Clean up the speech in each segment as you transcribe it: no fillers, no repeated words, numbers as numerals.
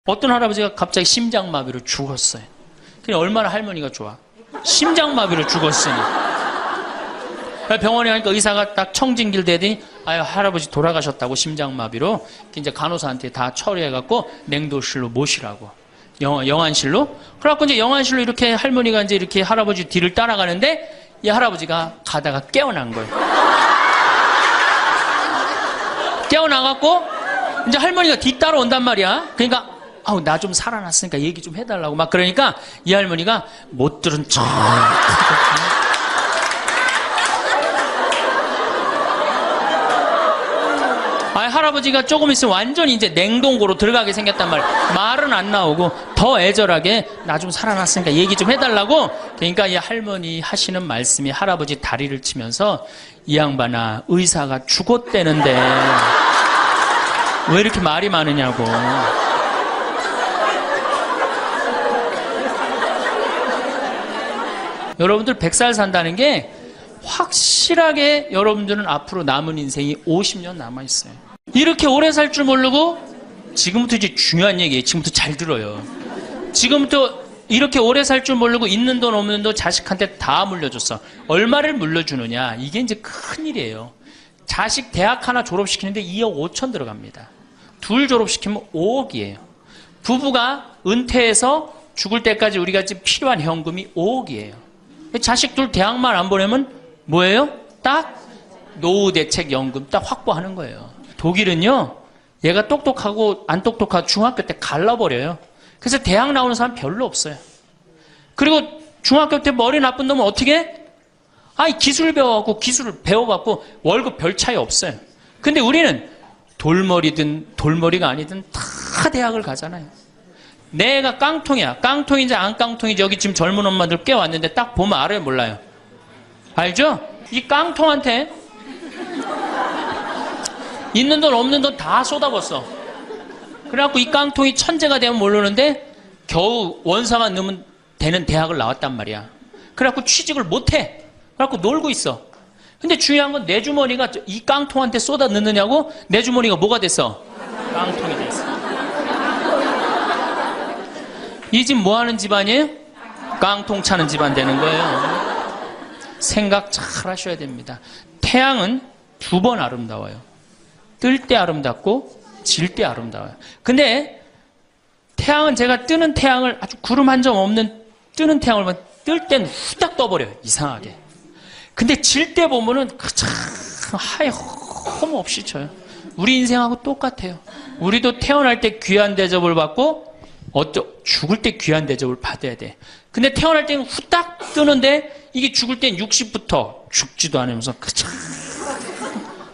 어떤 할아버지가 갑자기 심장마비로 죽었어요. 그게 얼마나 할머니가 좋아. 심장마비로 죽었으니. 병원에 가니까 의사가 딱 청진길 대더니 아유 할아버지 돌아가셨다고 심장마비로. 이제 간호사한테 다 처리해갖고 냉도실로 모시라고. 영안실로. 그래갖고 이제 영안실로 이렇게 할머니가 이제 이렇게 할아버지 뒤를 따라가는데 이 할아버지가 가다가 깨어난 거예요. 깨어나갖고 이제 할머니가 뒤 따라온단 말이야. 그러니까 아우 나 좀 살아났으니까 얘기 좀 해달라고 막 그러니까 이 할머니가 못 들은 척. 할아버지가 조금 있으면 완전히 이제 냉동고로 들어가게 생겼단 말이야. 말은 안 나오고 더 애절하게 나 좀 살아났으니까 얘기 좀 해달라고. 그러니까 이 할머니 하시는 말씀이 할아버지 다리를 치면서 이 양반아 의사가 죽었대는데 왜 이렇게 말이 많으냐고. 여러분들 100살 산다는 게 확실하게 여러분들은 앞으로 남은 인생이 50년 남아있어요. 이렇게 오래 살 줄 모르고 지금부터 이제 중요한 얘기예요. 지금부터 잘 들어요. 지금부터 이렇게 오래 살 줄 모르고 있는 돈 없는 돈 자식한테 다 물려줬어. 얼마를 물려주느냐. 이게 이제 큰일이에요. 자식 대학 하나 졸업시키는데 2억 5천 들어갑니다. 둘 졸업시키면 5억이에요. 부부가 은퇴해서 죽을 때까지 우리가 지금 필요한 현금이 5억이에요. 자식 둘 대학만 안 보내면 뭐예요? 딱 노후대책연금 딱 확보하는 거예요. 독일은요, 얘가 똑똑하고 안 똑똑하고 중학교 때 갈라버려요. 그래서 대학 나오는 사람 별로 없어요. 그리고 중학교 때 머리 나쁜 놈은 어떻게 해? 기술 배워갖고 기술을 배워갖고 월급 별 차이 없어요. 근데 우리는 돌머리든 돌머리가 아니든 다 대학을 가잖아요. 내가 깡통이야. 깡통인지 안 깡통인지 여기 지금 젊은 엄마들 꽤 왔는데 딱 보면 알아요, 몰라요? 알죠? 이 깡통한테 있는 돈 없는 돈 다 쏟아붓어. 그래갖고 이 깡통이 천재가 되면 모르는데 겨우 원사만 넣으면 되는 대학을 나왔단 말이야. 그래갖고 취직을 못해. 그래갖고 놀고 있어. 근데 중요한 건 내 주머니가 이 깡통한테 쏟아 넣느냐고. 내 주머니가 뭐가 됐어? 깡통이 됐어. 이 집 뭐 하는 집안이에요? 깡통 차는 집안 되는 거예요. 생각 잘 하셔야 됩니다. 태양은 두 번 아름다워요. 뜰 때 아름답고 질 때 아름다워요. 근데 태양은 제가 뜨는 태양을 아주 구름 한 점 없는 뜨는 태양을 보면 뜰 때는 후딱 떠버려요. 이상하게. 근데 질 때 보면은 참 하염 없이 져요. 우리 인생하고 똑같아요. 우리도 태어날 때 귀한 대접을 받고 죽을 때 귀한 대접을 받아야 돼. 근데 태어날 때는 후딱 뜨는데 이게 죽을 땐 60부터 죽지도 않으면서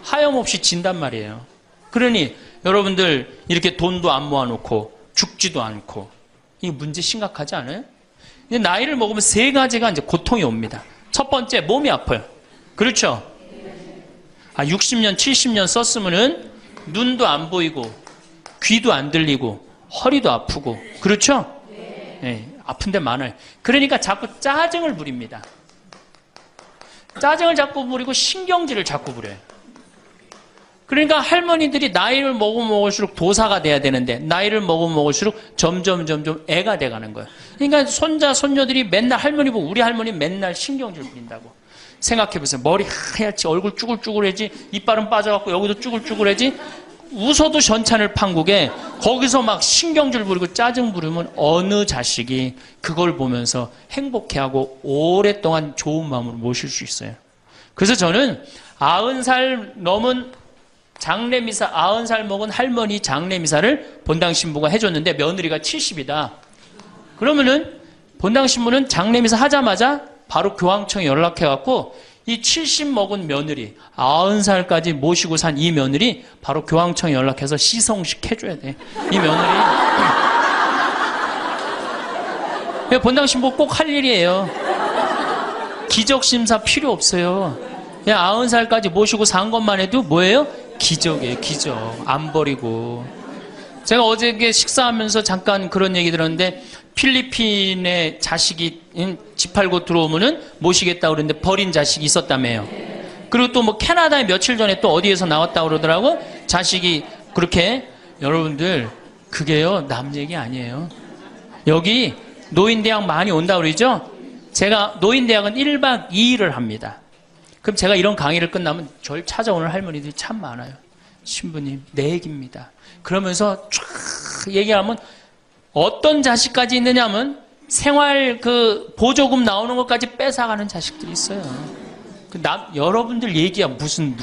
하염없이 진단 말이에요. 그러니 여러분들 이렇게 돈도 안 모아놓고 죽지도 않고 이 문제 심각하지 않아요? 이제 나이를 먹으면 세 가지가 이제 고통이 옵니다. 첫 번째, 몸이 아파요. 그렇죠? 60년, 70년 썼으면은 눈도 안 보이고 귀도 안 들리고 허리도 아프고 그렇죠? 네, 아픈 데 많아요. 그러니까 자꾸 짜증을 부립니다. 짜증을 자꾸 부리고 신경질을 자꾸 부려요. 그러니까 할머니들이 나이를 먹으면 먹을수록 도사가 돼야 되는데 나이를 먹으면 먹을수록 점점 애가 돼가는 거예요. 그러니까 손자 손녀들이 맨날 할머니 보고 우리 할머니 맨날 신경질 부린다고. 생각해보세요. 머리 하얗지, 얼굴 쭈글쭈글해지, 이빨은 빠져갖고 여기도 쭈글쭈글해지. 웃어도 전찬을 판국에 거기서 막 신경질 부리고 짜증 부리면 어느 자식이 그걸 보면서 행복해하고 오랫동안 좋은 마음으로 모실 수 있어요. 그래서 저는 90살 넘은 장례미사, 90살 먹은 할머니 장례미사를 본당 신부가 해줬는데 며느리가 70이다. 그러면은 본당 신부는 장례미사 하자마자 바로 교황청에 연락해갖고 이 70 먹은 며느리, 90살까지 모시고 산 이 며느리 바로 교황청에 연락해서 시성식 해줘야 돼. 이 며느리. 본당 신부 꼭 할 일이에요. 기적심사 필요 없어요. 그냥 90살까지 모시고 산 것만 해도 뭐예요? 기적이에요, 기적. 안 버리고. 제가 어저께 식사하면서 잠깐 그런 얘기 들었는데 필리핀에 자식이 집 팔고 들어오면은 모시겠다고 그러는데 버린 자식이 있었다며요. 그리고 또 뭐 캐나다에 며칠 전에 또 어디에서 나왔다고 그러더라고. 자식이 그렇게. 여러분들 그게요, 남 얘기 아니에요. 여기 노인대학 많이 온다 그러죠? 제가 노인대학은 1박 2일을 합니다. 그럼 제가 이런 강의를 끝나면 절 찾아오는 할머니들이 참 많아요. 신부님, 내 얘기입니다. 그러면서 쫙 얘기하면 어떤 자식까지 있느냐면 생활 그 보조금 나오는 것까지 뺏어가는 자식들이 있어요. 여러분들 얘기야 무슨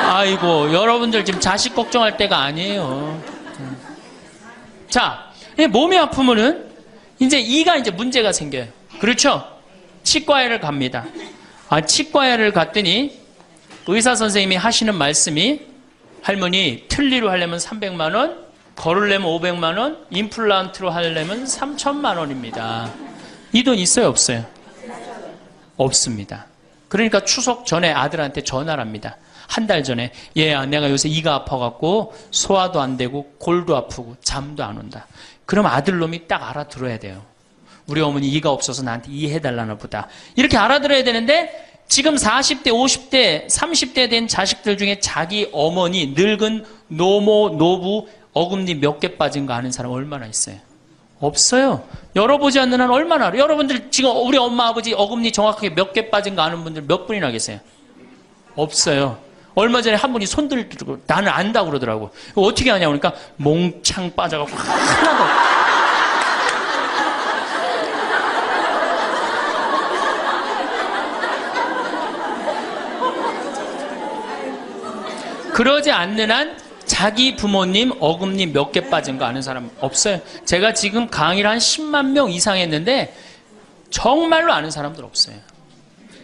아이고 여러분들 지금 자식 걱정할 때가 아니에요. 자, 몸이 아프면은 이제 이가 이제 문제가 생겨요. 그렇죠? 치과에를 갑니다. 치과에를 갔더니 의사 선생님이 하시는 말씀이 할머니 틀니로 하려면 300만 원, 걸으려면 500만 원, 임플란트로 하려면 3천만 원입니다. 이 돈 있어요, 없어요? 없습니다. 그러니까 추석 전에 아들한테 전화를 합니다. 한 달 전에 얘야 내가 요새 이가 아파갖고 소화도 안 되고 골도 아프고 잠도 안 온다. 그럼 아들놈이 딱 알아들어야 돼요. 우리 어머니 이가 없어서 나한테 이해해달라나 보다. 이렇게 알아들어야 되는데 지금 40대, 50대, 30대 된 자식들 중에 자기 어머니, 늙은 노모, 노부, 어금니 몇 개 빠진 거 아는 사람 얼마나 있어요? 없어요. 열어보지 않는 한 얼마나 알아요? 여러분들 지금 우리 엄마, 아버지 어금니 정확하게 몇 개 빠진 거 아는 분들 몇 분이나 계세요? 없어요. 얼마 전에 한 분이 손 들고 나는 안다고 그러더라고. 어떻게 아냐고 그러니까 몽창 빠져갖고 하나도 없어. 그러지 않는 한 자기 부모님 어금니 몇 개 빠진 거 아는 사람 없어요. 제가 지금 강의를 한 10만 명 이상 했는데 정말로 아는 사람들 없어요.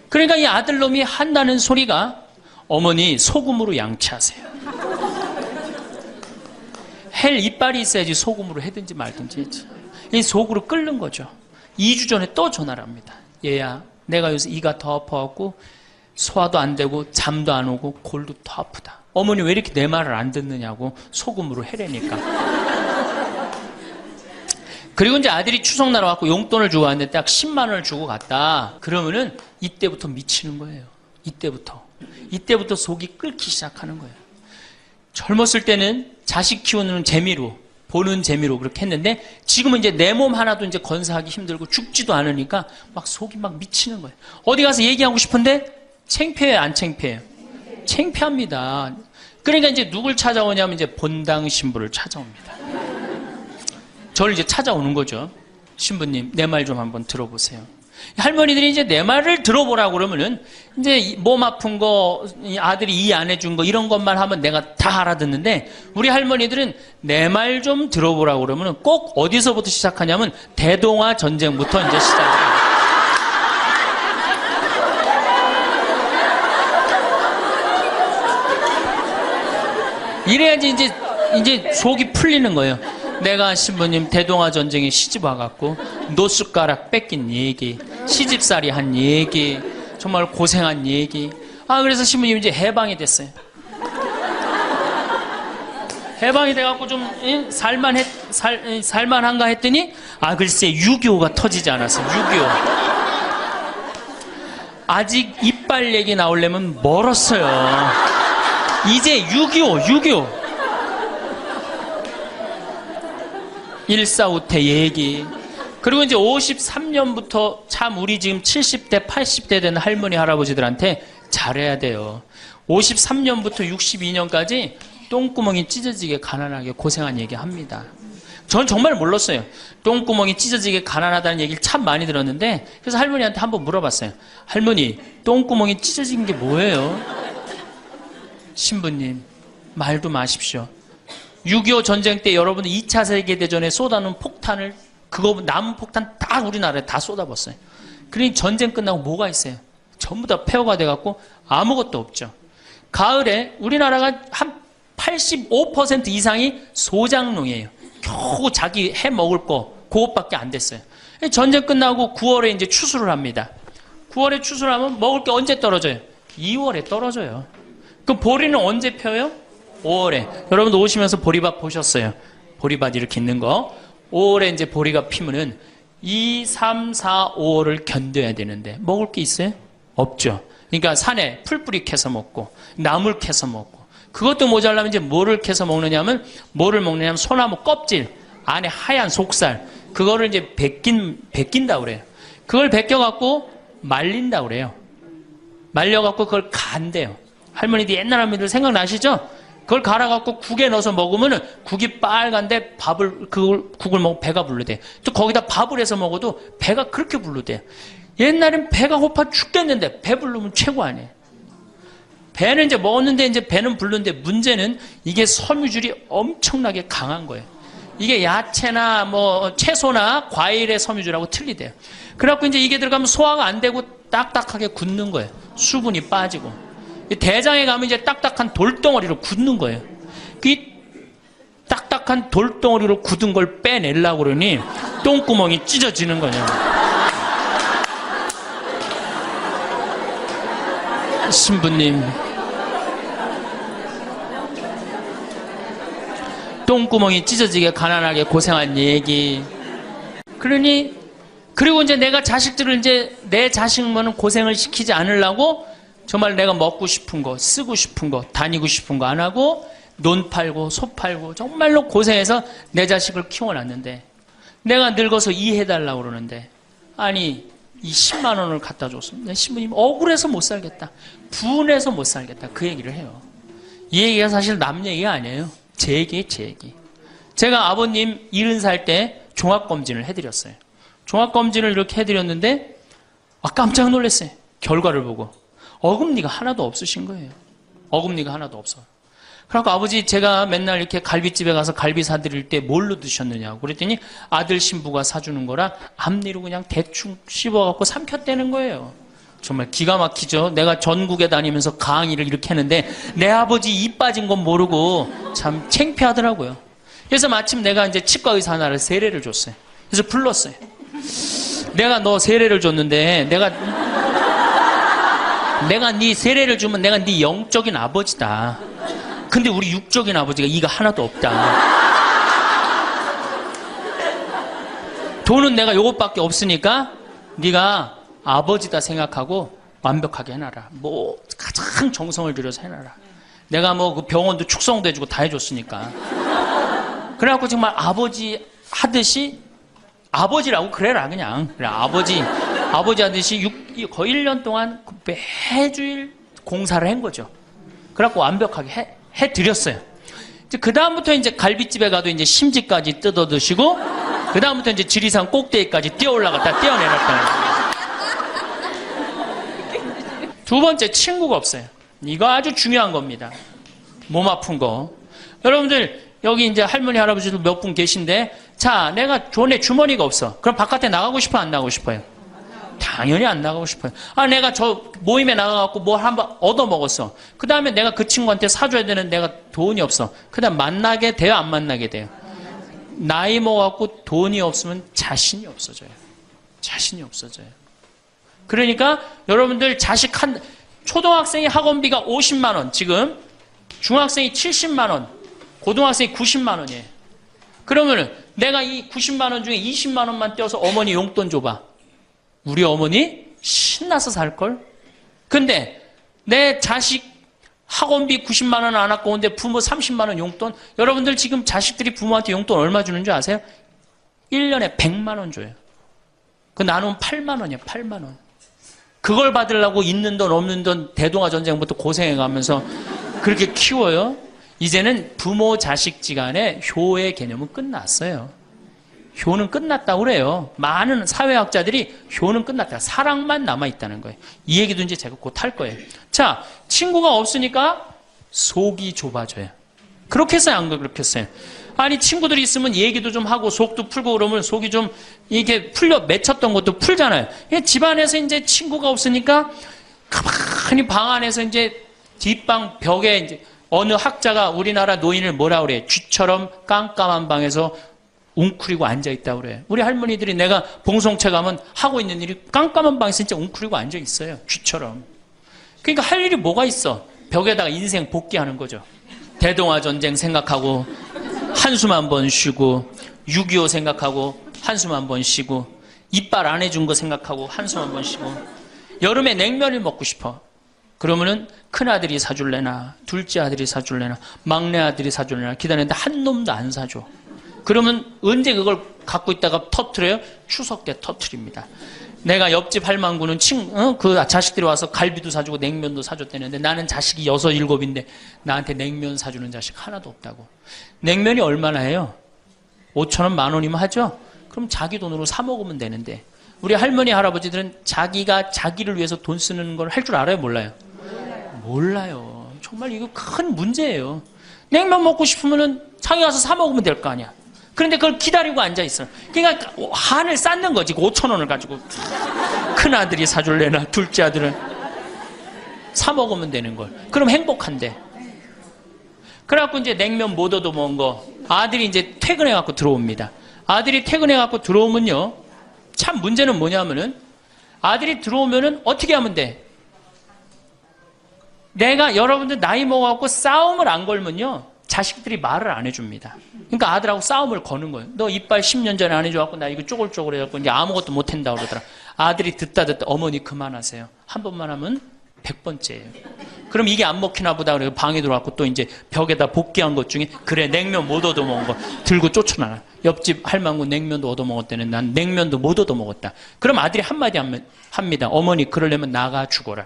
그러니까 이 아들놈이 한다는 소리가 어머니 소금으로 양치하세요. 헬 이빨이 있어야지 소금으로 해든지 말든지 했죠. 이 속으로 끓는 거죠. 2주 전에 또 전화를 합니다. 얘야 내가 요새 이가 더 아파갖고 소화도 안 되고 잠도 안 오고 골도 더 아프다. 어머니 왜 이렇게 내 말을 안 듣느냐고 소금으로 해라니까. 그리고 이제 아들이 추석날 와갖고 용돈을 주고 왔는데 딱 10만 원을 주고 갔다. 그러면은 이때부터 미치는 거예요. 이때부터 속이 끓기 시작하는 거예요. 젊었을 때는 자식 키우는 재미로, 보는 재미로 그렇게 했는데 지금은 이제 내 몸 하나도 이제 건사하기 힘들고 죽지도 않으니까 막 속이 막 미치는 거예요. 어디 가서 얘기하고 싶은데 창피해요, 안 창피해요? 창피합니다. 그러니까 이제 누굴 찾아오냐면 이제 본당 신부를 찾아옵니다. 저를 이제 찾아오는 거죠. 신부님, 내 말 좀 한번 들어보세요. 할머니들이 이제 내 말을 들어보라고 그러면은 이제 몸 아픈 거, 아들이 이해 안 해준 거 이런 것만 하면 내가 다 알아듣는데 우리 할머니들은 내 말 좀 들어보라고 그러면은 꼭 어디서부터 시작하냐면 대동아 전쟁부터 이제 시작해요. 이래야지 이제 속이 풀리는 거예요. 내가 신부님 대동아 전쟁에 시집 와갖고 노숟가락 뺏긴 얘기, 시집살이 한 얘기, 정말 고생한 얘기. 그래서 신부님 이제 해방이 됐어요. 해방이 돼갖고 좀 살만한가 했더니 글쎄 6.25가 터지지 않았어요. 6.25. 아직 이빨 얘기 나오려면 멀었어요. 이제 6.25. 1.4.5태 얘기. 그리고 이제 53년부터 참 우리 지금 70대, 80대 된 할머니, 할아버지들한테 잘해야 돼요. 53년부터 62년까지 똥구멍이 찢어지게 가난하게 고생한 얘기 합니다. 전 정말 몰랐어요. 똥구멍이 찢어지게 가난하다는 얘기를 참 많이 들었는데 그래서 할머니한테 한번 물어봤어요. 할머니, 똥구멍이 찢어진 게 뭐예요? 신부님, 말도 마십시오. 6.25 전쟁 때 여러분들 2차 세계대전에 쏟아놓은 폭탄을 그거 남은 폭탄 다 우리나라에 다 쏟아붓어요. 그러니 전쟁 끝나고 뭐가 있어요? 전부 다 폐허가 돼갖고 아무것도 없죠. 가을에 우리나라가 한 85% 이상이 소장농이에요. 겨우 자기 해 먹을 거 그것밖에 안 됐어요. 전쟁 끝나고 9월에 이제 추수를 합니다. 9월에 추수를 하면 먹을 게 언제 떨어져요? 2월에 떨어져요. 그럼 보리는 언제 펴요? 5월에. 여러분도 오시면서 보리밭 보셨어요? 보리밭 이렇게 있는 거. 5월에 이제 보리가 피면은 2, 3, 4, 5월을 견뎌야 되는데 먹을 게 있어요? 없죠. 그러니까 산에 풀뿌리 캐서 먹고 나물 캐서 먹고 그것도 모자라면 이제 뭐를 캐서 먹느냐면, 뭐를 먹느냐면 소나무 껍질, 안에 하얀 속살, 그거를 이제 벗긴다 그래요. 그걸 벗겨갖고 말린다 그래요. 말려갖고 그걸 간대요. 할머니들, 옛날 할머니들 생각나시죠? 그걸 갈아갖고 국에 넣어서 먹으면 국이 빨간데 국을 먹으면 배가 부르대. 또 거기다 밥을 해서 먹어도 배가 그렇게 부르대. 옛날엔 배가 고파 죽겠는데 배 부르면 최고 아니에요. 배는 이제 먹었는데 이제 배는 부르는데 문제는 이게 섬유질이 엄청나게 강한 거예요. 이게 야채나 뭐 채소나 과일의 섬유질하고 틀리대요. 그래갖고 이제 이게 들어가면 소화가 안 되고 딱딱하게 굳는 거예요. 수분이 빠지고. 대장에 가면 이제 딱딱한 돌덩어리로 굳는 거예요. 이 딱딱한 돌덩어리로 굳은 걸 빼내려고 그러니 똥구멍이 찢어지는 거냐. 신부님, 똥구멍이 찢어지게 가난하게 고생한 얘기. 그러니, 그리고 이제 내가 자식들을 이제 내 자식만은 고생을 시키지 않으려고 정말 내가 먹고 싶은 거, 쓰고 싶은 거, 다니고 싶은 거 안 하고 논 팔고 소 팔고 정말로 고생해서 내 자식을 키워놨는데 내가 늙어서 이해해달라고 그러는데 아니 이 10만 원을 갖다 줬습니다. 신부님 억울해서 못 살겠다. 분해서 못 살겠다. 그 얘기를 해요. 이 얘기가 사실 남 얘기가 아니에요. 제 얘기예요. 제 얘기. 제가 아버님 70살 때 종합검진을 해드렸어요. 종합검진을 이렇게 해드렸는데 깜짝 놀랐어요. 결과를 보고. 어금니가 하나도 없으신 거예요. 어금니가 하나도 없어. 그래갖고 아버지 제가 맨날 이렇게 갈비집에 가서 갈비 사드릴 때 뭘로 드셨느냐고 그랬더니 아들 신부가 사주는 거라 앞니로 그냥 대충 씹어갖고 삼켰다는 거예요. 정말 기가 막히죠. 내가 전국에 다니면서 강의를 이렇게 했는데 내 아버지 입 빠진 건 모르고 참 창피하더라고요. 그래서 마침 내가 이제 치과 의사 하나를 세례를 줬어요. 그래서 불렀어요. 내가 너 세례를 줬는데 내가 네 세례를 주면 내가 네 영적인 아버지다. 근데 우리 육적인 아버지가 이가 하나도 없다. 돈은 내가 요것밖에 없으니까 네가 아버지다 생각하고 완벽하게 해놔라. 뭐 가장 정성을 들여서 해놔라. 내가 뭐 그 병원도 축성도 해주고 다 해줬으니까. 그래갖고 정말 아버지 하듯이 아버지라고 그래라 그냥. 그래 아버지 하듯이 거의 1년 동안 매주일 공사를 한 거죠. 그래갖고 완벽하게 해드렸어요. 그 다음부터 이제 갈비집에 가도 이제 심지까지 뜯어 드시고, 그 다음부터 이제 지리산 꼭대기까지 뛰어 올라갔다 떼어내렸다는 거예요. 두 번째, 친구가 없어요. 이거 아주 중요한 겁니다. 몸 아픈 거. 여러분들, 여기 이제 할머니, 할아버지도 몇 분 계신데, 자, 내가 돈에 주머니가 없어. 그럼 바깥에 나가고 싶어, 안 나가고 싶어요? 당연히 안 나가고 싶어요. 내가 저 모임에 나가갖고 뭘 한번 얻어먹었어. 그 다음에 내가 그 친구한테 사줘야 되는 내가 돈이 없어. 그 다음 만나게 돼요? 안 만나게 돼요? 나이 먹어갖고 돈이 없으면 자신이 없어져요. 자신이 없어져요. 그러니까 여러분들 초등학생이 학원비가 50만 원, 지금 중학생이 70만 원, 고등학생이 90만 원이에요. 그러면은 내가 이 90만 원 중에 20만 원만 떼어서 어머니 용돈 줘봐. 우리 어머니 신나서 살걸? 근데 내 자식 학원비 90만 원 안 아까운데 부모 30만 원 용돈? 여러분들 지금 자식들이 부모한테 용돈 얼마 주는 줄 아세요? 1년에 100만 원 줘요. 그 나누면 8만 원이야, 8만 원. 그걸 받으려고 있는 돈 없는 돈 대동아 전쟁부터 고생해가면서 그렇게 키워요? 이제는 부모 자식지간의 효의 개념은 끝났어요. 효는 끝났다고 그래요. 많은 사회학자들이 효는 끝났다. 사랑만 남아있다는 거예요. 이 얘기도 이제 제가 곧 할 거예요. 자, 친구가 없으니까 속이 좁아져요. 그렇게 했어요? 안 그렇게 했어요? 아니, 친구들이 있으면 얘기도 좀 하고 속도 풀고 그러면 속이 좀 이렇게 맺혔던 것도 풀잖아요. 집안에서 이제 친구가 없으니까 가만히 방 안에서 이제 뒷방 벽에 이제 어느 학자가 우리나라 노인을 뭐라 그래? 쥐처럼 깜깜한 방에서 웅크리고 앉아있다고 그래요. 우리 할머니들이 내가 봉송체 가면 하고 있는 일이 깜깜한 방에서 진짜 웅크리고 앉아있어요. 쥐처럼. 그러니까 할 일이 뭐가 있어? 벽에다가 인생 복귀하는 거죠. 대동아 전쟁 생각하고 한숨 한 번 쉬고 6.25 생각하고 한숨 한 번 쉬고 이빨 안 해준 거 생각하고 한숨 한 번 쉬고 여름에 냉면을 먹고 싶어. 그러면은 큰아들이 사줄래나 둘째 아들이 사줄래나 막내 아들이 사줄래나 기다렸는데 한 놈도 안 사줘. 그러면 언제 그걸 갖고 있다가 터트려요? 추석 때 터트립니다. 내가 옆집 할망구는 그 자식들이 와서 갈비도 사주고 냉면도 사줬다는데 나는 자식이 6, 7인데 나한테 냉면 사주는 자식 하나도 없다고. 냉면이 얼마나 해요? 5,000원, 10,000원이면 하죠? 그럼 자기 돈으로 사 먹으면 되는데 우리 할머니, 할아버지들은 자기가 자기를 위해서 돈 쓰는 걸 할 줄 알아요? 몰라요? 몰라요. 정말 이거 큰 문제예요. 냉면 먹고 싶으면은 자기 가서 사 먹으면 될 거 아니야. 그런데 그걸 기다리고 앉아있어요. 그러니까 한을 쌓는 거지. 5,000원을 가지고. 큰아들이 사줄래나 둘째 아들은 사 먹으면 되는 걸. 그럼 행복한데. 그래갖고 이제 냉면 못 얻어먹은 거 아들이 이제 퇴근해갖고 들어옵니다. 아들이 퇴근해갖고 들어오면요. 참 문제는 뭐냐면은 아들이 들어오면은 어떻게 하면 돼? 내가 여러분들 나이 먹어갖고 싸움을 안 걸면요. 자식들이 말을 안 해줍니다. 그러니까 아들하고 싸움을 거는 거예요. 너 이빨 10년 전에 안 해줘갖고 나 이거 쪼글쪼글 해갖고 이제 아무것도 못한다고 그러더라. 아들이 듣다 어머니 그만하세요. 한 번만 하면 100번째예요. 그럼 이게 안 먹히나 보다 그래서 방에 들어왔고 또 이제 벽에다 복귀한 것 중에 그래 냉면 못 얻어먹은 거 들고 쫓아나라. 옆집 할망구 냉면도 얻어먹었다는 난 냉면도 못 얻어먹었다. 그럼 아들이 한마디 합니다. 어머니 그러려면 나가 죽어라.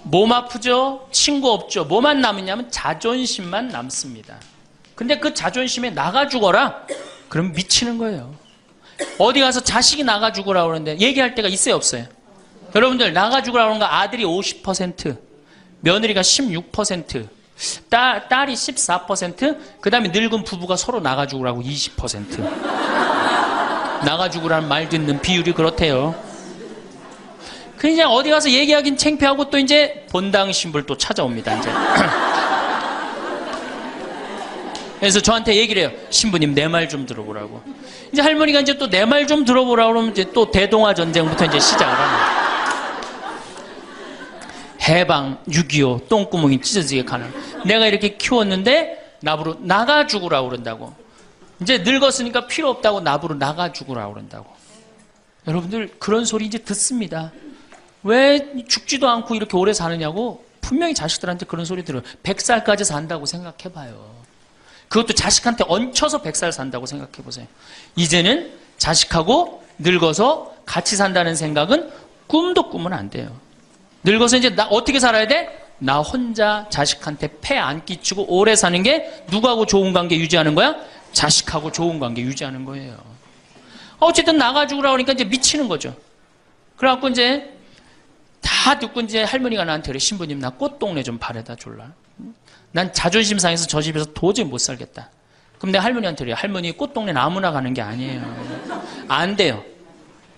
몸 아프죠? 친구 없죠? 뭐만 남으냐면 자존심만 남습니다. 근데 그 자존심에 나가 죽어라? 그럼 미치는 거예요. 어디 가서 자식이 나가 죽으라 그러는데 얘기할 때가 있어요? 없어요? 여러분들 나가 죽으라 그러는 거 아들이 50%, 며느리가 16%, 딸이 14%, 그 다음에 늙은 부부가 서로 나가 죽으라고 20%. 나가 죽으라는 말 듣는 비율이 그렇대요. 그냥 어디 가서 얘기하긴 창피하고 또 이제 본당 신부를 또 찾아옵니다. 이제. 그래서 저한테 얘기를 해요. 신부님 내 말 좀 들어보라고. 이제 할머니가 이제 또 내 말 좀 들어보라고 그러면 이제 또 대동아 전쟁부터 이제 시작을 합니다. 해방, 6.25, 똥구멍이 찢어지게 가는. 내가 이렇게 키웠는데 나부로 나가 죽으라고 그런다고. 이제 늙었으니까 필요 없다고 나부로 나가 죽으라고 그런다고. 여러분들 그런 소리 이제 듣습니다. 왜 죽지도 않고 이렇게 오래 사느냐고 분명히 자식들한테 그런 소리 들어요. 100살까지 산다고 생각해봐요. 그것도 자식한테 얹혀서 100살 산다고 생각해보세요. 이제는 자식하고 늙어서 같이 산다는 생각은 꿈도 꾸면 안 돼요. 늙어서 이제 나 어떻게 살아야 돼? 나 혼자 자식한테 폐 안 끼치고 오래 사는 게 누구하고 좋은 관계 유지하는 거야? 자식하고 좋은 관계 유지하는 거예요. 어쨌든 나가 죽으라고 하니까 이제 미치는 거죠. 그래갖고 이제 다 듣고 이제 할머니가 나한테 그래. 신부님 나 꽃동네 좀 바래다 줄라. 난 자존심 상해서 저 집에서 도저히 못 살겠다. 그럼 내가 할머니한테 그래. 할머니 꽃동네는 아무나 가는 게 아니에요. 안 돼요.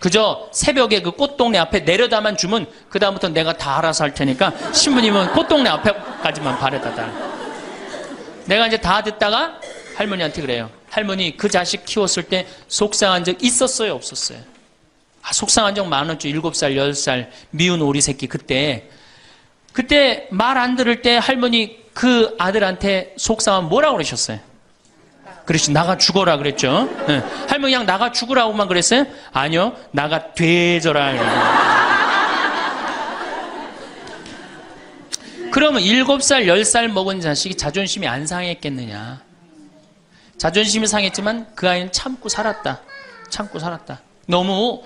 그저 새벽에 그 꽃동네 앞에 내려다만 주면 그 다음부터 내가 다 알아서 할 테니까 신부님은 꽃동네 앞에까지만 바래다 달. 내가 이제 다 듣다가 할머니한테 그래요. 할머니 그 자식 키웠을 때 속상한 적 있었어요? 없었어요? 속상한 적 많았죠. 7살, 10살 미운 오리 새끼 그때 말 안 들을 때 할머니 그 아들한테 속상한 뭐라고 그러셨어요? 그렇지 나가 죽어라 그랬죠. 네. 할머니 그냥 나가 죽으라고만 그랬어요? 아니요. 나가 되져라. 그러면 7살, 10살 먹은 자식이 자존심이 안 상했겠느냐. 자존심이 상했지만 그 아이는 참고 살았다. 너무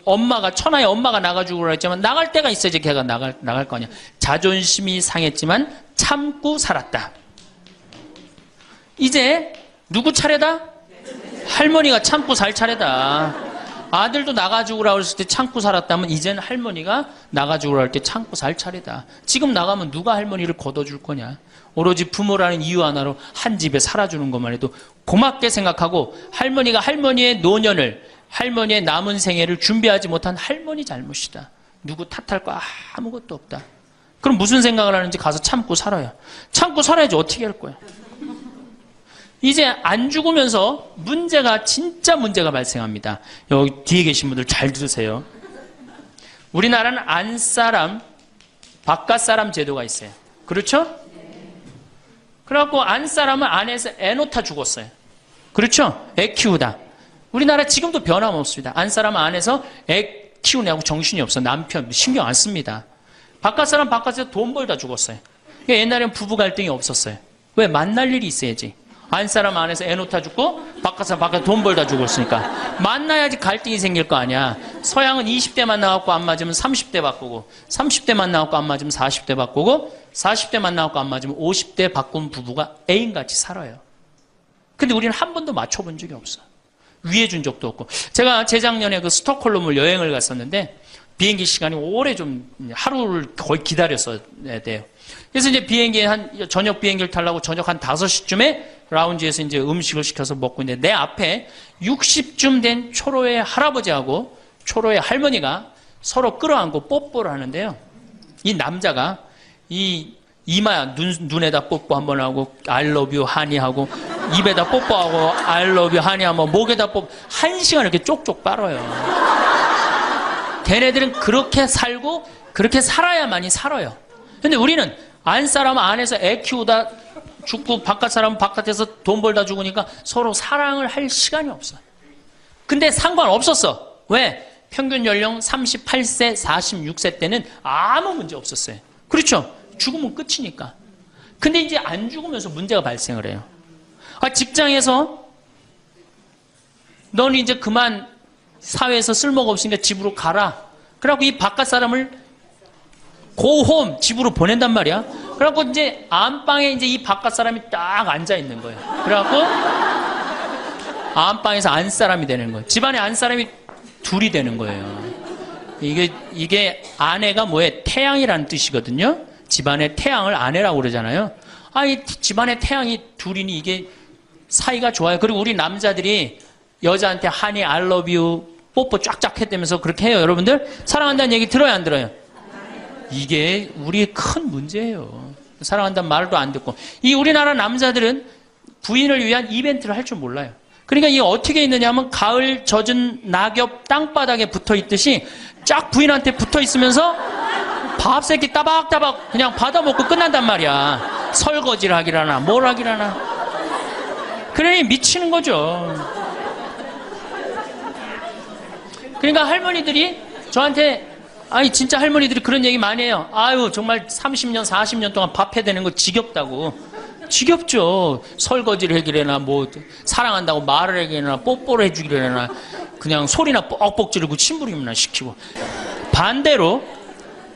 엄마가 천하의 엄마가 나가 죽으라 했지만 나갈 때가 있어야지 걔가 나갈 거 아니야. 자존심이 상했지만 참고 살았다. 이제 누구 차례다? 할머니가 참고 살 차례다. 아들도 나가 죽으라 그랬을 때 참고 살았다면 이제는 할머니가 나가 죽으라 할 때 참고 살 차례다. 지금 나가면 누가 할머니를 걷어줄 거냐. 오로지 부모라는 이유 하나로 한 집에 살아주는 것만 해도 고맙게 생각하고 할머니가 할머니의 노년을 할머니의 남은 생애를 준비하지 못한 할머니 잘못이다. 누구 탓할 거 아무것도 없다. 그럼 무슨 생각을 하는지 가서 참고 살아요. 참고 살아야지 어떻게 할 거야. 이제 안 죽으면서 진짜 문제가 발생합니다. 여기 뒤에 계신 분들 잘 들으세요. 우리나라는 안사람, 바깥사람 제도가 있어요. 그렇죠? 그래갖고 안사람은 안에서 애 놓다 죽었어요. 그렇죠? 애 키우다. 우리나라 지금도 변함없습니다. 안사람은 안에서 애 키우냐고 정신이 없어. 남편 신경 안 씁니다. 바깥 사람 바깥에서 돈 벌다 죽었어요. 그러니까 옛날엔 부부 갈등이 없었어요. 왜? 만날 일이 있어야지. 안 사람 안에서 애 놓다 죽고 바깥 사람 바깥에 돈 벌다 죽었으니까 만나야지 갈등이 생길 거 아니야. 서양은 20대 만나갖고 안 맞으면 30대 바꾸고 30대 만나갖고 안 맞으면 40대 바꾸고 40대 만나갖고 안 맞으면 50대 바꾼 부부가 애인같이 살아요. 근데 우리는 한 번도 맞춰본 적이 없어. 위해 준 적도 없고. 제가 재작년에 그 스톡홀름을 여행을 갔었는데 비행기 시간이 오래 좀 하루를 거의 기다렸어야 돼요. 그래서 이제 비행기에 저녁 비행기를 타려고 저녁 한 5시쯤에 라운지에서 이제 음식을 시켜서 먹고 있는데 내 앞에 60쯤 된 초로의 할아버지하고 초로의 할머니가 서로 끌어안고 뽀뽀를 하는데요. 이 남자가 이 이마 눈에다 뽀뽀 한번 하고 I love you 하니 하고 입에다 뽀뽀하고 I love you 하니 하면 목에다 뽀뽀 1시간 이렇게 쪽쪽 빨아요. 걔네들은 그렇게 살고 그렇게 살아야만이 살아요. 근데 우리는 안 사람 안에서 애 키우다 죽고 바깥 사람은 바깥에서 돈 벌다 죽으니까 서로 사랑을 할 시간이 없어. 근데 상관없었어. 왜? 평균 연령 38세, 46세 때는 아무 문제 없었어요. 그렇죠? 죽으면 끝이니까. 근데 이제 안 죽으면서 문제가 발생을 해요. 직장에서 넌 이제 그만 사회에서 쓸모가 없으니까 집으로 가라. 그래갖고 이 바깥 사람을 고홈 집으로 보낸단 말이야. 그래갖고 이제 안방에 이제 이 바깥 사람이 딱 앉아 있는 거예요. 그래갖고 안방에서 안 사람이 되는 거예요. 집안에 안 사람이 둘이 되는 거예요. 이게 아내가 뭐예요? 태양이라는 뜻이거든요. 집안의 태양을 아내라고 그러잖아요. 이 집안의 태양이 둘이니 이게 사이가 좋아요. 그리고 우리 남자들이 여자한테 하니 I love you 뽀뽀 쫙쫙 했다면서 그렇게 해요. 여러분들 사랑한다는 얘기 들어요, 안 들어요? 이게 우리의 큰 문제예요. 사랑한다는 말도 안 듣고. 이 우리나라 남자들은 부인을 위한 이벤트를 할 줄 몰라요. 그러니까 이게 어떻게 있느냐 하면 가을 젖은 낙엽 땅바닥에 붙어 있듯이 쫙 부인한테 붙어 있으면서 밥 새끼 따박따박 그냥 받아먹고 끝난단 말이야. 설거지를 하기라나 뭘 하기라나. 그러니 미치는 거죠. 그러니까 할머니들이 저한테 진짜 할머니들이 그런 얘기 많이 해요. 아유 정말 30년 40년 동안 밥 해야 되는 거 지겹다고. 지겹죠. 설거지를 해기래나 뭐 사랑한다고 말을 해기래나 뽀뽀를 해주기래나 그냥 소리나 뻑뻑 지르고 침부림이나 시키고. 반대로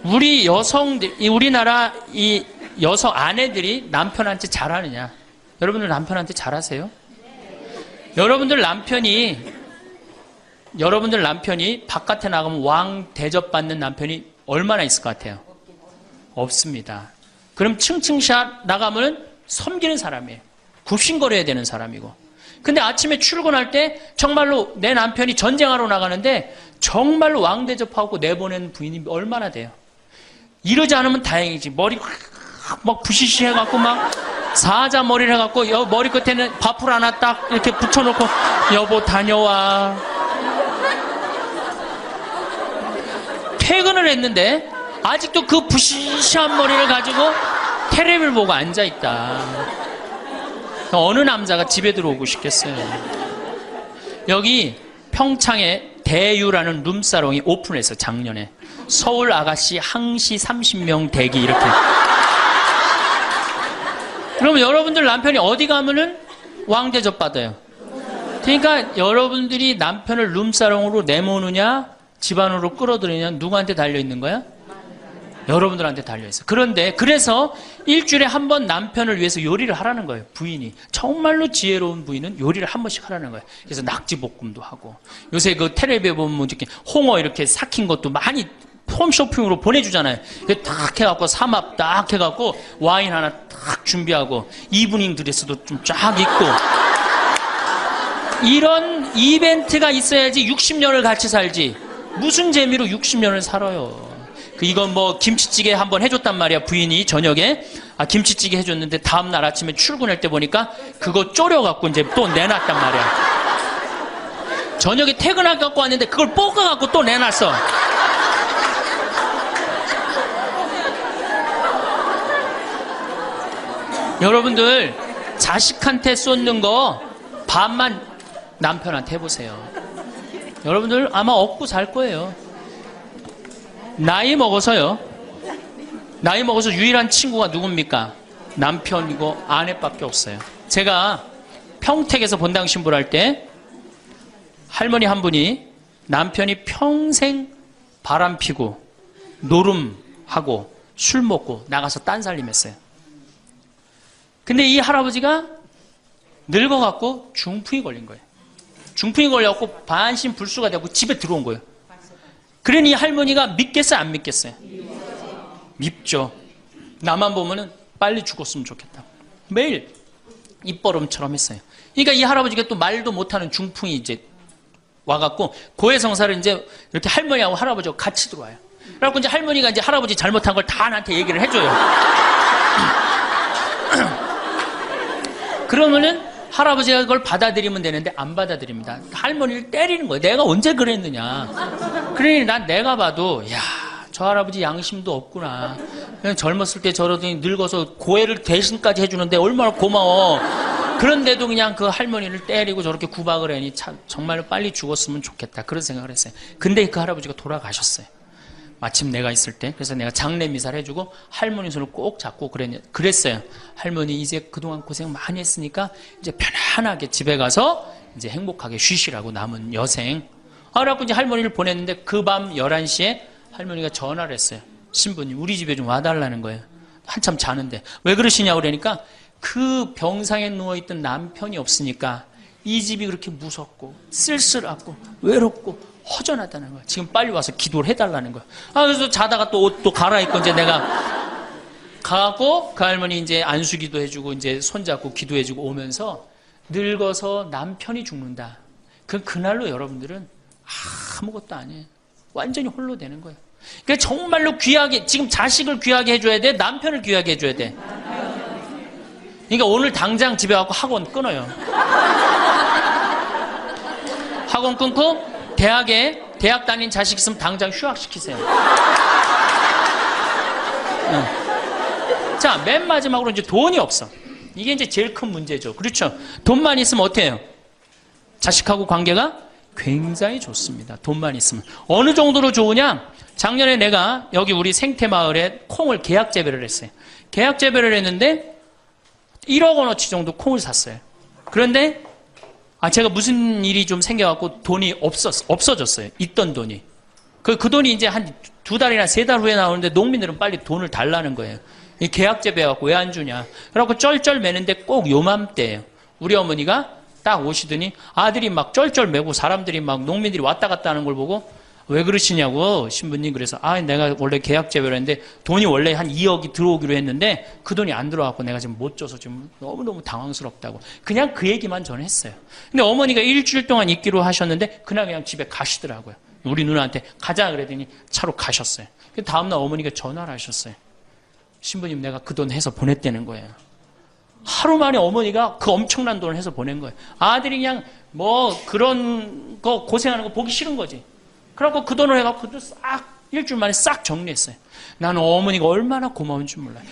우리 여성들, 우리나라 이 여성 아내들이 남편한테 잘하느냐? 여러분들 남편한테 잘하세요? 여러분들 남편이 바깥에 나가면 왕 대접받는 남편이 얼마나 있을 것 같아요? 없습니다. 그럼 층층샷 나가면 섬기는 사람이에요. 굽신거려야 되는 사람이고. 근데 아침에 출근할 때 정말로 내 남편이 전쟁하러 나가는데 정말로 왕 대접하고 내보낸 부인이 얼마나 돼요? 이러지 않으면 다행이지. 머리 막 부시시 해갖고 막 사자 머리를 해갖고 머리 끝에는 밥풀 하나 딱 이렇게 붙여놓고 여보 다녀와. 퇴근을 했는데 아직도 그 부시시한 머리를 가지고 테레비를 보고 앉아있다. 어느 남자가 집에 들어오고 싶겠어요. 여기 평창에 대유라는 룸사롱이 오픈해서 작년에 서울 아가씨 항시 30명 대기 이렇게. 그러면 여러분들 남편이 어디 가면은 왕대접 받아요. 그러니까 여러분들이 남편을 룸사롱으로 내모느냐 집안으로 끌어들이냐 누구한테 달려있는 거야? 여러분들한테 달려있어. 그런데 그래서 일주일에 한 번 남편을 위해서 요리를 하라는 거예요. 부인이. 정말로 지혜로운 부인은 요리를 한 번씩 하라는 거예요. 그래서 낙지볶음도 하고 요새 그 텔레비에 보면 이렇게 홍어 이렇게 삭힌 것도 많이 홈쇼핑으로 보내주잖아요. 딱 해갖고 삼합 딱 해갖고 와인 하나 딱 준비하고 이브닝 드레스도 좀 쫙 입고 이런 이벤트가 있어야지 60년을 같이 살지. 무슨 재미로 60년을 살아요. 이건 뭐 김치찌개 한번 해줬단 말이야. 부인이 저녁에 김치찌개 해줬는데 다음날 아침에 출근할 때 보니까 그거 졸여갖고 이제 또 내놨단 말이야. 저녁에 퇴근할 갖고 왔는데 그걸 볶아갖고 또 내놨어. 여러분들 자식한테 쏟는 거 반만 남편한테 해보세요. 여러분들 아마 얻고 살 거예요. 나이 먹어서요. 나이 먹어서 유일한 친구가 누굽니까? 남편이고 아내밖에 없어요. 제가 평택에서 본당 신부를 할 때 할머니 한 분이 남편이 평생 바람 피고 노름하고 술 먹고 나가서 딴 살림했어요. 근데 이 할아버지가 늙어갖고 중풍이 걸린 거예요. 중풍이 걸려갖고 반신불수가 되고 집에 들어온 거예요. 그러니 이 할머니가 믿겠어요, 안 믿겠어요? 밉죠. 나만 보면은 빨리 죽었으면 좋겠다. 매일 입버름처럼 했어요. 그러니까 이 할아버지가 또 말도 못하는 중풍이 이제 와갖고 고해성사를 이제 이렇게 할머니하고 할아버지하고 같이 들어와요. 그래갖고 이제 할머니가 이제 할아버지 잘못한 걸 다 나한테 얘기를 해줘요. 그러면은 할아버지가 그걸 받아들이면 되는데 안 받아들입니다. 할머니를 때리는 거예요. 내가 언제 그랬느냐. 그러니 내가 봐도 야, 저 할아버지 양심도 없구나. 그냥 젊었을 때 저러더니 늙어서 고해를 대신까지 해주는데 얼마나 고마워. 그런데도 그냥 그 할머니를 때리고 저렇게 구박을 하니 참 정말로 빨리 죽었으면 좋겠다. 그런 생각을 했어요. 근데 그 할아버지가 돌아가셨어요. 마침 내가 있을 때. 그래서 내가 장례 미사를 해주고 할머니 손을 꼭 잡고 그랬어요. 할머니 이제 그동안 고생 많이 했으니까 이제 편안하게 집에 가서 이제 행복하게 쉬시라고 남은 여생. 그래갖고 이제 할머니를 보냈는데 그 밤 11시에 할머니가 전화를 했어요. 신부님 우리 집에 좀 와달라는 거예요. 한참 자는데. 왜 그러시냐고 그러니까 그 병상에 누워있던 남편이 없으니까 이 집이 그렇게 무섭고 쓸쓸하고 외롭고 허전하다는 거야. 지금 빨리 와서 기도를 해달라는 거야. 그래서 자다가 또 옷도 갈아입고 이제 내가 가고 그 할머니 이제 안수기도 해주고 이제 손잡고 기도해주고 오면서 늙어서 남편이 죽는다. 그날로 여러분들은 아무것도 아니에요. 완전히 홀로 되는 거예요. 그러니까 정말로 귀하게 지금 자식을 귀하게 해줘야 돼. 남편을 귀하게 해줘야 돼. 그러니까 오늘 당장 집에 가고 학원 끊어요. 학원 끊고 대학 다닌 자식 있으면 당장 휴학시키세요. 자, 맨 마지막으로 이제 돈이 없어. 이게 이제 제일 큰 문제죠. 그렇죠? 돈만 있으면 어때요? 자식하고 관계가 굉장히 좋습니다. 돈만 있으면. 어느 정도로 좋으냐? 작년에 내가 여기 우리 생태마을에 콩을 계약 재배를 했어요. 계약 재배를 했는데 1억 원어치 정도 콩을 샀어요. 그런데 제가 무슨 일이 좀 생겨갖고 돈이 없어졌어요. 있던 돈이. 그 돈이 이제 한 2달이나 3달 후에 나오는데 농민들은 빨리 돈을 달라는 거예요. 이 계약 재배해갖고 왜 안 주냐. 그래갖고 쩔쩔 매는데 꼭 요맘때예요. 우리 어머니가 딱 오시더니 아들이 막 쩔쩔 매고 사람들이 막 농민들이 왔다 갔다 하는 걸 보고 왜 그러시냐고 신부님. 그래서 내가 원래 계약 재배를 했는데 돈이 원래 한 2억이 들어오기로 했는데 그 돈이 안 들어와갖고 내가 지금 못 줘서 지금 너무너무 당황스럽다고 그냥 그 얘기만 저는 했어요. 근데 어머니가 일주일 동안 있기로 하셨는데 그냥 집에 가시더라고요. 우리 누나한테 가자 그랬더니 차로 가셨어요. 다음날 어머니가 전화를 하셨어요. 신부님 내가 그 돈 해서 보냈다는 거예요. 하루 만에 어머니가 그 엄청난 돈을 해서 보낸 거예요. 아들이 그냥 뭐 그런 거 고생하는 거 보기 싫은 거지. 그래갖고 그 돈을 해갖고 싹 일주일 만에 싹 정리했어요. 나는 어머니가 얼마나 고마운 줄 몰라요.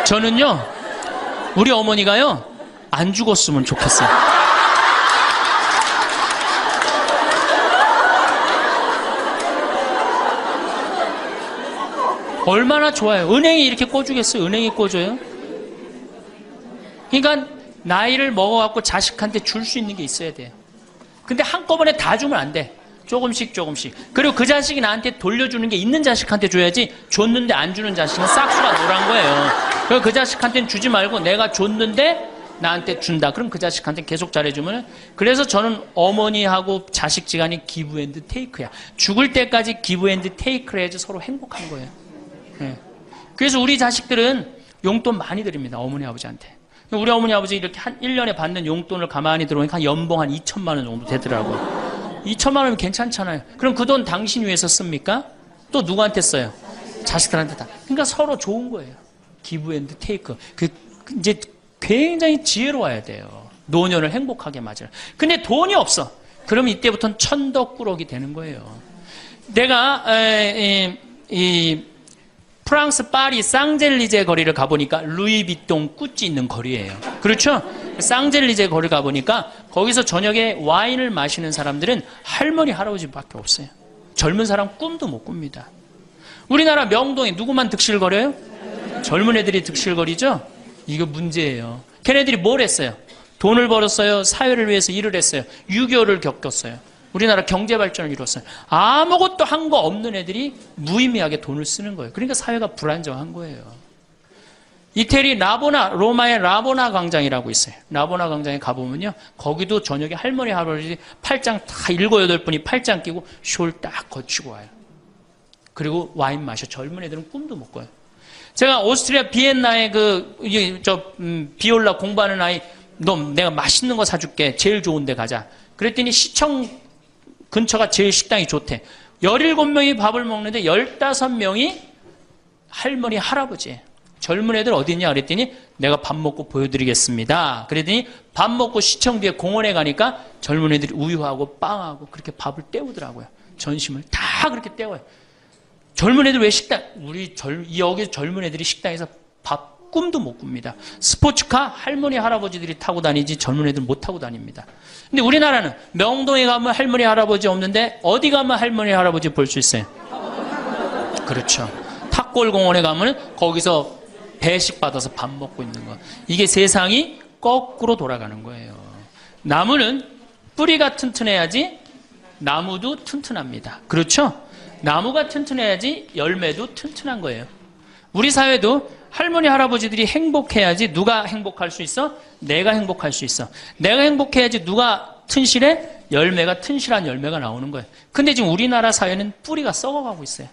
저는요 우리 어머니가요 안 죽었으면 좋겠어요. 얼마나 좋아요. 은행이 이렇게 꿔주겠어요? 은행이 꿔줘요? 그러니까 나이를 먹어갖고 자식한테 줄 수 있는 게 있어야 돼요. 근데 한꺼번에 다 주면 안 돼. 조금씩. 그리고 그 자식이 나한테 돌려주는 게 있는 자식한테 줘야지 줬는데 안 주는 자식은 싹수가 노란 거예요. 그래서 그 자식한테는 주지 말고 내가 줬는데 나한테 준다. 그럼 그 자식한테 계속 잘해주면. 그래서 저는 어머니하고 자식 지간이 기브 앤드 테이크야. 죽을 때까지 기브 앤드 테이크를 해야지 서로 행복한 거예요. 네. 그래서 우리 자식들은 용돈 많이 드립니다. 어머니 아버지한테. 우리 어머니 아버지 이렇게 한 1년에 받는 용돈을 가만히 들어보니까 한 연봉 한 2천만 원 정도 되더라고요. 2천만 원이면 괜찮잖아요. 그럼 그 돈 당신 위해서 씁니까? 또 누구한테 써요? 자식들한테 다. 그러니까 서로 좋은 거예요. 기브 앤드 테이크. 이제 굉장히 지혜로워야 돼요. 노년을 행복하게 맞아요. 근데 돈이 없어. 그럼 이때부터는 천덕꾸러기 되는 거예요. 내가 프랑스 파리 쌍젤리제 거리를 가보니까 루이비통 구찌 있는 거리예요. 그렇죠? 쌍젤리제 거리 가보니까 거기서 저녁에 와인을 마시는 사람들은 할머니 할아버지밖에 없어요. 젊은 사람 꿈도 못 꿉니다. 우리나라 명동에 누구만 득실거려요? 젊은 애들이 득실거리죠? 이거 문제예요. 걔네들이 뭘 했어요? 돈을 벌었어요? 사회를 위해서 일을 했어요? 6.25를 겪었어요? 우리나라 경제 발전을 이뤘어요? 아무것도 한 거 없는 애들이 무의미하게 돈을 쓰는 거예요. 그러니까 사회가 불안정한 거예요. 이태리 로마의 라보나 광장이라고 있어요. 라보나 광장에 가보면요, 거기도 저녁에 할머니 할아버지 팔짱 다 7, 8분이 팔짱 끼고 숄 딱 거치고 와요. 그리고 와인 마셔. 젊은 애들은 꿈도 못 꿔요. 제가 오스트리아 비엔나에 비올라 공부하는 아이, 너 내가 맛있는 거 사줄게. 제일 좋은 데 가자. 그랬더니 시청 근처가 제일 식당이 좋대. 17명이 밥을 먹는데 15명이 할머니 할아버지예요. 젊은 애들 어디 있냐 그랬더니 내가 밥 먹고 보여드리겠습니다. 그랬더니 밥 먹고 시청 뒤에 공원에 가니까 젊은 애들이 우유하고 빵하고 그렇게 밥을 때우더라고요. 전심을 다 그렇게 때워요. 젊은 애들 왜 여기 젊은 애들이 식당에서 밥 꿈도 못 꿉니다. 스포츠카 할머니 할아버지들이 타고 다니지 젊은 애들 못 타고 다닙니다. 근데 우리나라는 명동에 가면 할머니 할아버지 없는데 어디 가면 할머니 할아버지 볼 수 있어요? 그렇죠. 탑골공원에 가면 거기서 배식 받아서 밥 먹고 있는 거. 이게 세상이 거꾸로 돌아가는 거예요. 나무는 뿌리가 튼튼해야지 나무도 튼튼합니다. 그렇죠? 나무가 튼튼해야지 열매도 튼튼한 거예요. 우리 사회도 할머니 할아버지들이 행복해야지 누가 행복할 수 있어? 내가 행복할 수 있어. 내가 행복해야지 누가 튼실해? 열매가 튼실한 열매가 나오는 거예요. 근데 지금 우리나라 사회는 뿌리가 썩어가고 있어요.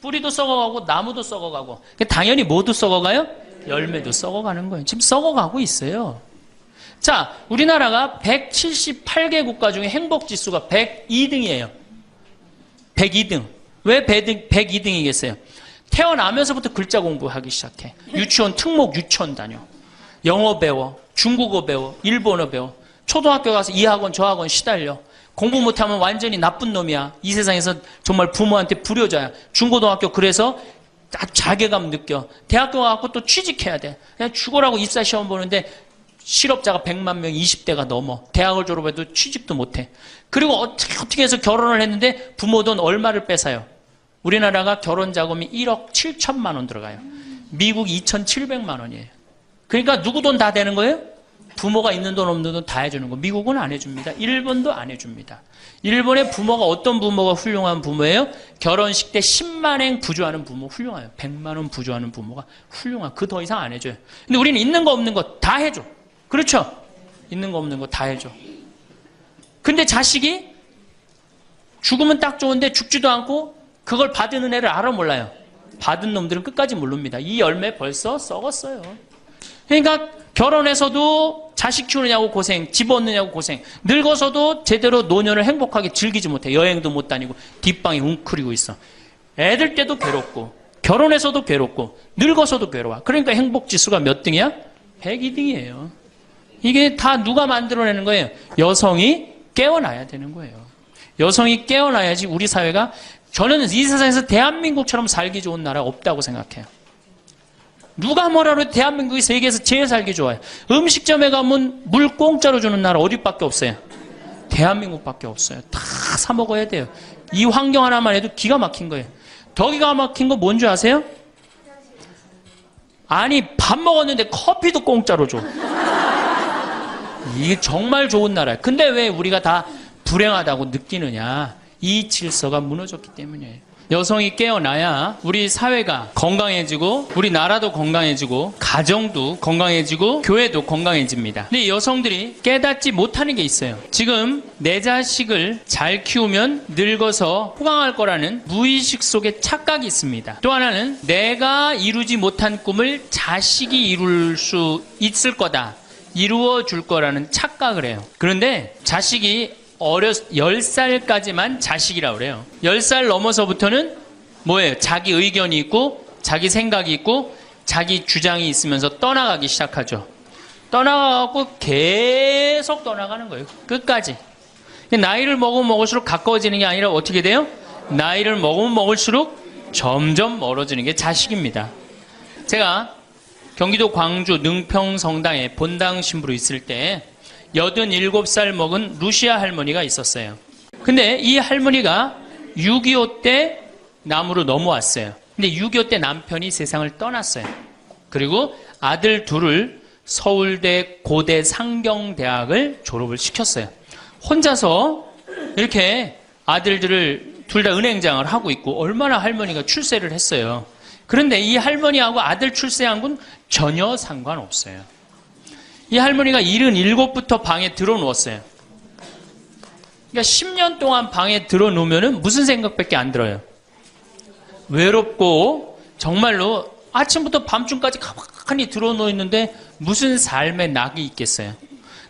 뿌리도 썩어가고 나무도 썩어가고 당연히 모두 썩어가요? 열매도 썩어가는 거예요. 지금 썩어가고 있어요. 자, 우리나라가 178개 국가 중에 행복지수가 102등이에요. 102등. 왜 102등이겠어요? 태어나면서부터 글자 공부하기 시작해. 유치원 특목 유치원 다녀. 영어 배워. 중국어 배워. 일본어 배워. 초등학교 가서 이 학원 저 학원 시달려. 공부 못하면 완전히 나쁜 놈이야. 이 세상에서 정말 부모한테 불효자야. 중고등학교 그래서 자괴감 느껴. 대학교 가서 또 취직해야 돼. 그냥 죽어라고 입사시험 보는데 실업자가 100만 명, 20대가 넘어. 대학을 졸업해도 취직도 못해. 그리고 어떻게 해서 결혼을 했는데 부모 돈 얼마를 뺏어요? 우리나라가 결혼 자금이 1억 7천만 원 들어가요. 미국 2,700만 원이에요. 그러니까 누구 돈 다 되는 거예요? 부모가 있는 돈 없는 돈 다 해주는 거. 미국은 안 해줍니다. 일본도 안 해줍니다. 일본의 부모가 어떤 부모가 훌륭한 부모예요? 결혼식 때 10만엔 부조하는 부모 훌륭해요. 100만 원 부조하는 부모가 훌륭한. 그 더 이상 안 해줘요. 근데 우리는 있는 거 없는 거 다 해줘. 그렇죠? 있는 거 없는 거 다 해줘. 근데 자식이 죽으면 딱 좋은데 죽지도 않고 그걸 받은 은혜를 알아 몰라요. 받은 놈들은 끝까지 모릅니다. 이 열매 벌써 썩었어요. 그러니까 결혼해서도 자식 키우느냐고 고생, 집 얻느냐고 고생, 늙어서도 제대로 노년을 행복하게 즐기지 못해. 여행도 못 다니고 뒷방에 웅크리고 있어. 애들 때도 괴롭고 결혼해서도 괴롭고 늙어서도 괴로워. 그러니까 행복지수가 몇 등이야? 102등이에요. 이게 다 누가 만들어내는 거예요? 여성이 깨어나야 되는 거예요. 여성이 깨어나야지 우리 사회가, 저는 이 세상에서 대한민국처럼 살기 좋은 나라 없다고 생각해요. 누가 뭐라 그래도 대한민국이 세계에서 제일 살기 좋아요. 음식점에 가면 물 공짜로 주는 나라 어디밖에 없어요? 대한민국밖에 없어요. 다 사 먹어야 돼요. 이 환경 하나만 해도 기가 막힌 거예요. 더 기가 막힌 거 뭔지 아세요? 아니, 밥 먹었는데 커피도 공짜로 줘. 이게 정말 좋은 나라예요. 근데 왜 우리가 다 불행하다고 느끼느냐? 이 질서가 무너졌기 때문이에요. 여성이 깨어나야 우리 사회가 건강해지고 우리 나라도 건강해지고 가정도 건강해지고 교회도 건강해집니다. 근데 여성들이 깨닫지 못하는 게 있어요. 지금 내 자식을 잘 키우면 늙어서 호강할 거라는 무의식 속에 착각이 있습니다. 또 하나는 내가 이루지 못한 꿈을 자식이 이룰 수 있을 거다, 이루어 줄 거라는 착각을 해요. 그런데 자식이 10살까지만 자식이라고 그래요. 10살 넘어서부터는 뭐예요? 자기 의견이 있고 자기 생각이 있고 자기 주장이 있으면서 떠나가기 시작하죠. 떠나가고 계속 떠나가는 거예요. 끝까지. 나이를 먹으면 먹을수록 가까워지는 게 아니라 어떻게 돼요? 나이를 먹으면 먹을수록 점점 멀어지는 게 자식입니다. 제가 경기도 광주 능평성당에 본당 신부로 있을 때 87살 먹은 루시아 할머니가 있었어요. 근데 이 할머니가 6.25 때 남으로 넘어왔어요. 근데 6.25 때 남편이 세상을 떠났어요. 그리고 아들 둘을 서울대 고대 상경대학을 졸업을 시켰어요. 혼자서 이렇게 아들들을 둘 다 은행장을 하고 있고 얼마나 할머니가 출세를 했어요. 그런데 이 할머니하고 아들 출세한 건 전혀 상관없어요. 이 할머니가 77부터 방에 들어누웠어요. 그러니까 10년 동안 방에 들어놓으면 무슨 생각밖에 안 들어요. 외롭고 정말로 아침부터 밤중까지 가만히 들어놓여 있는데 무슨 삶의 낙이 있겠어요.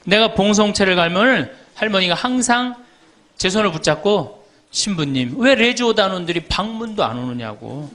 내가 봉성체를 가면 할머니가 항상 제 손을 붙잡고 신부님 왜 레지오단원들이 방문도 안 오느냐고.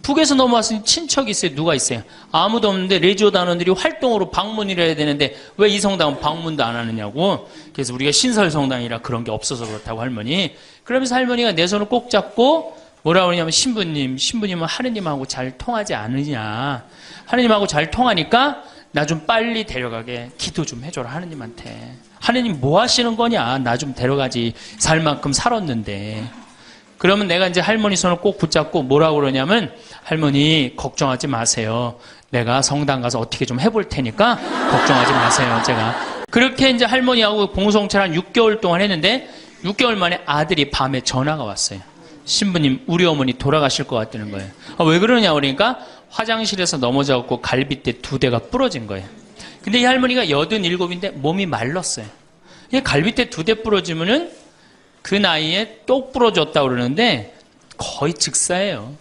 북에서 넘어왔으니 친척이 있어요. 누가 있어요? 아무도 없는데 레지오단원들이 활동으로 방문을 해야 되는데 왜 이 성당은 방문도 안 하느냐고. 그래서 우리가 신설성당이라 그런 게 없어서 그렇다고 할머니. 그러면서 할머니가 내 손을 꼭 잡고 뭐라 그러냐면 신부님은 하느님하고 잘 통하지 않으냐. 하느님하고 잘 통하니까 나 좀 빨리 데려가게 기도 좀 해줘라 하느님한테. 하느님 뭐 하시는 거냐. 나 좀 데려가지. 살 만큼 살았는데. 그러면 내가 이제 할머니 손을 꼭 붙잡고 뭐라고 그러냐면 할머니 걱정하지 마세요. 내가 성당 가서 어떻게 좀 해볼 테니까 걱정하지 마세요. 제가. 그렇게 이제 할머니하고 봉송체를 한 6개월 동안 했는데 6개월 만에 아들이 밤에 전화가 왔어요. 신부님 우리 어머니 돌아가실 것 같다는 거예요. 왜 그러냐 그러니까 화장실에서 넘어져갖고 갈비뼈 2대가 부러진 거예요. 근데 이 할머니가 87인데 몸이 말랐어요. 이 갈비뼈 2대 부러지면은 그 나이에 똑 부러졌다고 그러는데 거의 즉사예요.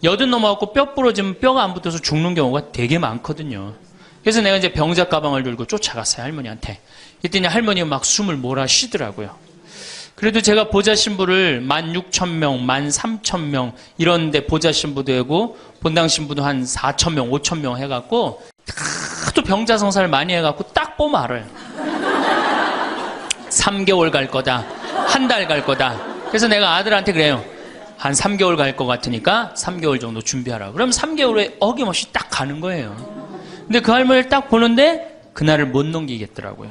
80 넘어갖고 뼈 부러지면 뼈가 안 붙어서 죽는 경우가 되게 많거든요. 그래서 내가 이제 병자 가방을 들고 쫓아갔어요, 할머니한테. 그랬더니 할머니가 막 숨을 몰아 쉬더라고요. 그래도 제가 보좌 신부를 16,000명, 13,000명 이런 데 보좌 신부도 하고 본당 신부도 한 4,000명, 5,000명 해갖고 하도 병자 성사를 많이 해갖고 딱 보면 알아요. 3개월 갈 거다. 한 달 갈 거다. 그래서 내가 아들한테 그래요. 한 3개월 갈 것 같으니까 3개월 정도 준비하라. 그럼 3개월 후에 어김없이 딱 가는 거예요. 근데 그 할머니를 딱 보는데 그날을 못 넘기겠더라고요.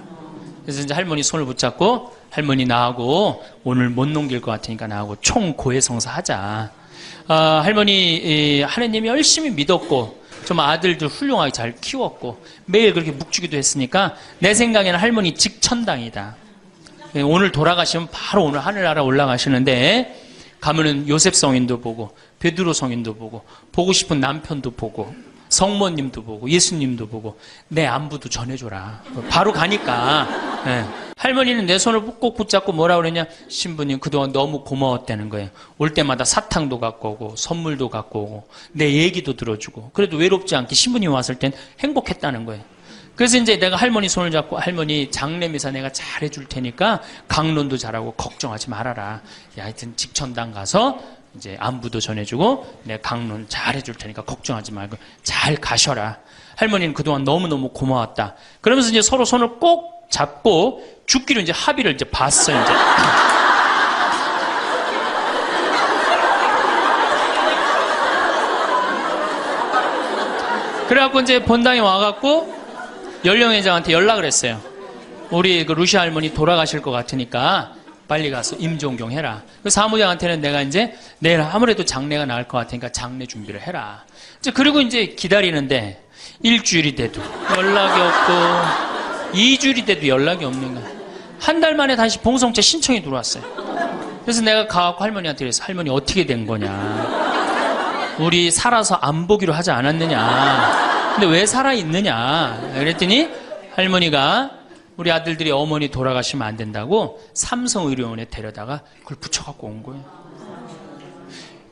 그래서 이제 할머니 손을 붙잡고 할머니 나하고 오늘 못 넘길 것 같으니까 나하고 총고해성사 하자. 할머니 하느님이 열심히 믿었고 좀 아들도 훌륭하게 잘 키웠고 매일 그렇게 묵주기도 했으니까 내 생각에는 할머니 직천당이다. 오늘 돌아가시면 바로 오늘 하늘나라 올라가시는데 가면은 요셉 성인도 보고 베드로 성인도 보고 싶은 남편도 보고 성모님도 보고 예수님도 보고 내 안부도 전해줘라. 바로 가니까. 네. 할머니는 내 손을 꼭 붙잡고 뭐라 그러냐. 신부님 그동안 너무 고마웠다는 거예요. 올 때마다 사탕도 갖고 오고 선물도 갖고 오고 내 얘기도 들어주고 그래도 외롭지 않게 신부님 왔을 땐 행복했다는 거예요. 그래서 이제 내가 할머니 손을 잡고 할머니 장례미사 내가 잘 해줄 테니까 강론도 잘하고 걱정하지 말아라. 하여튼 직천당 가서 이제 안부도 전해주고 내가 강론 잘 해줄 테니까 걱정하지 말고 잘 가셔라. 할머니는 그동안 너무너무 고마웠다. 그러면서 이제 서로 손을 꼭 잡고 죽기로 이제 합의를 이제 봤어요. 이제. 그래갖고 이제 본당에 와갖고 연령회장한테 연락을 했어요. 우리 그 루시 할머니 돌아가실 것 같으니까 빨리 가서 임종경 해라. 그 사무장한테는 내가 이제 내일 아무래도 장례가 나을 것 같으니까 장례 준비를 해라. 이제 그리고 이제 기다리는데 일주일이 돼도 연락이 없고 2주일이 돼도 연락이 없는 거야. 한 달 만에 다시 봉성체 신청이 들어왔어요. 그래서 내가 가갖고 할머니한테 그래서 할머니 어떻게 된 거냐. 우리 살아서 안 보기로 하지 않았느냐. 근데 왜 살아있느냐. 그랬더니 할머니가 우리 아들들이 어머니 돌아가시면 안 된다고 삼성의료원에 데려다가 그걸 붙여갖고 온 거예요.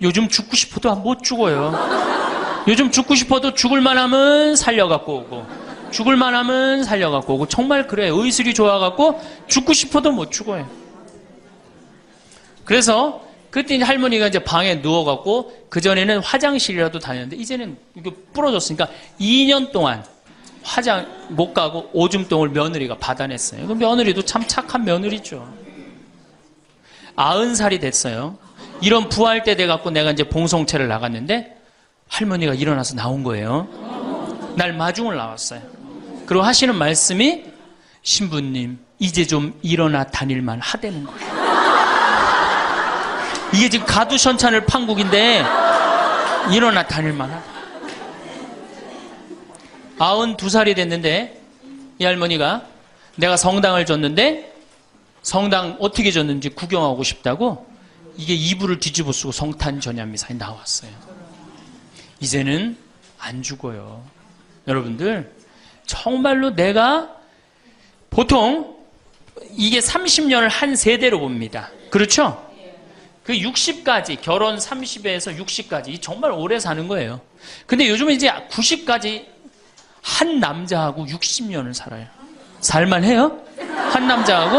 요즘 죽고 싶어도 못 죽어요. 요즘 죽고 싶어도 죽을만 하면 살려갖고 오고 죽을만 하면 살려갖고 오고 정말 그래. 의술이 좋아갖고 죽고 싶어도 못 죽어요. 그래서 그때 이제 할머니가 이제 방에 누워갖고 그전에는 화장실이라도 다녔는데 이제는 이게 부러졌으니까 2년 동안 화장 못 가고 오줌똥을 며느리가 받아냈어요. 그 며느리도 참 착한 며느리죠. 90살이 됐어요. 이런 부활 때 돼갖고 내가 이제 봉송체를 나갔는데 할머니가 일어나서 나온 거예요. 날 마중을 나왔어요. 그리고 하시는 말씀이 신부님 이제 좀 일어나 다닐만 하다는 거예요. 이게 지금 가두션찬을 판국인데 일어나 다닐만 하다. 92살이 됐는데 이 할머니가 내가 성당을 줬는데 성당 어떻게 줬는지 구경하고 싶다고 이게 이불을 뒤집어 쓰고 성탄 전야미사에 나왔어요. 이제는 안 죽어요. 여러분들 정말로 내가 보통 이게 30년을 한 세대로 봅니다. 그렇죠? 그 60까지 결혼 30에서 60까지 정말 오래 사는 거예요. 근데 요즘은 이제 90까지 한 남자하고 60년을 살아요. 살만해요? 한 남자하고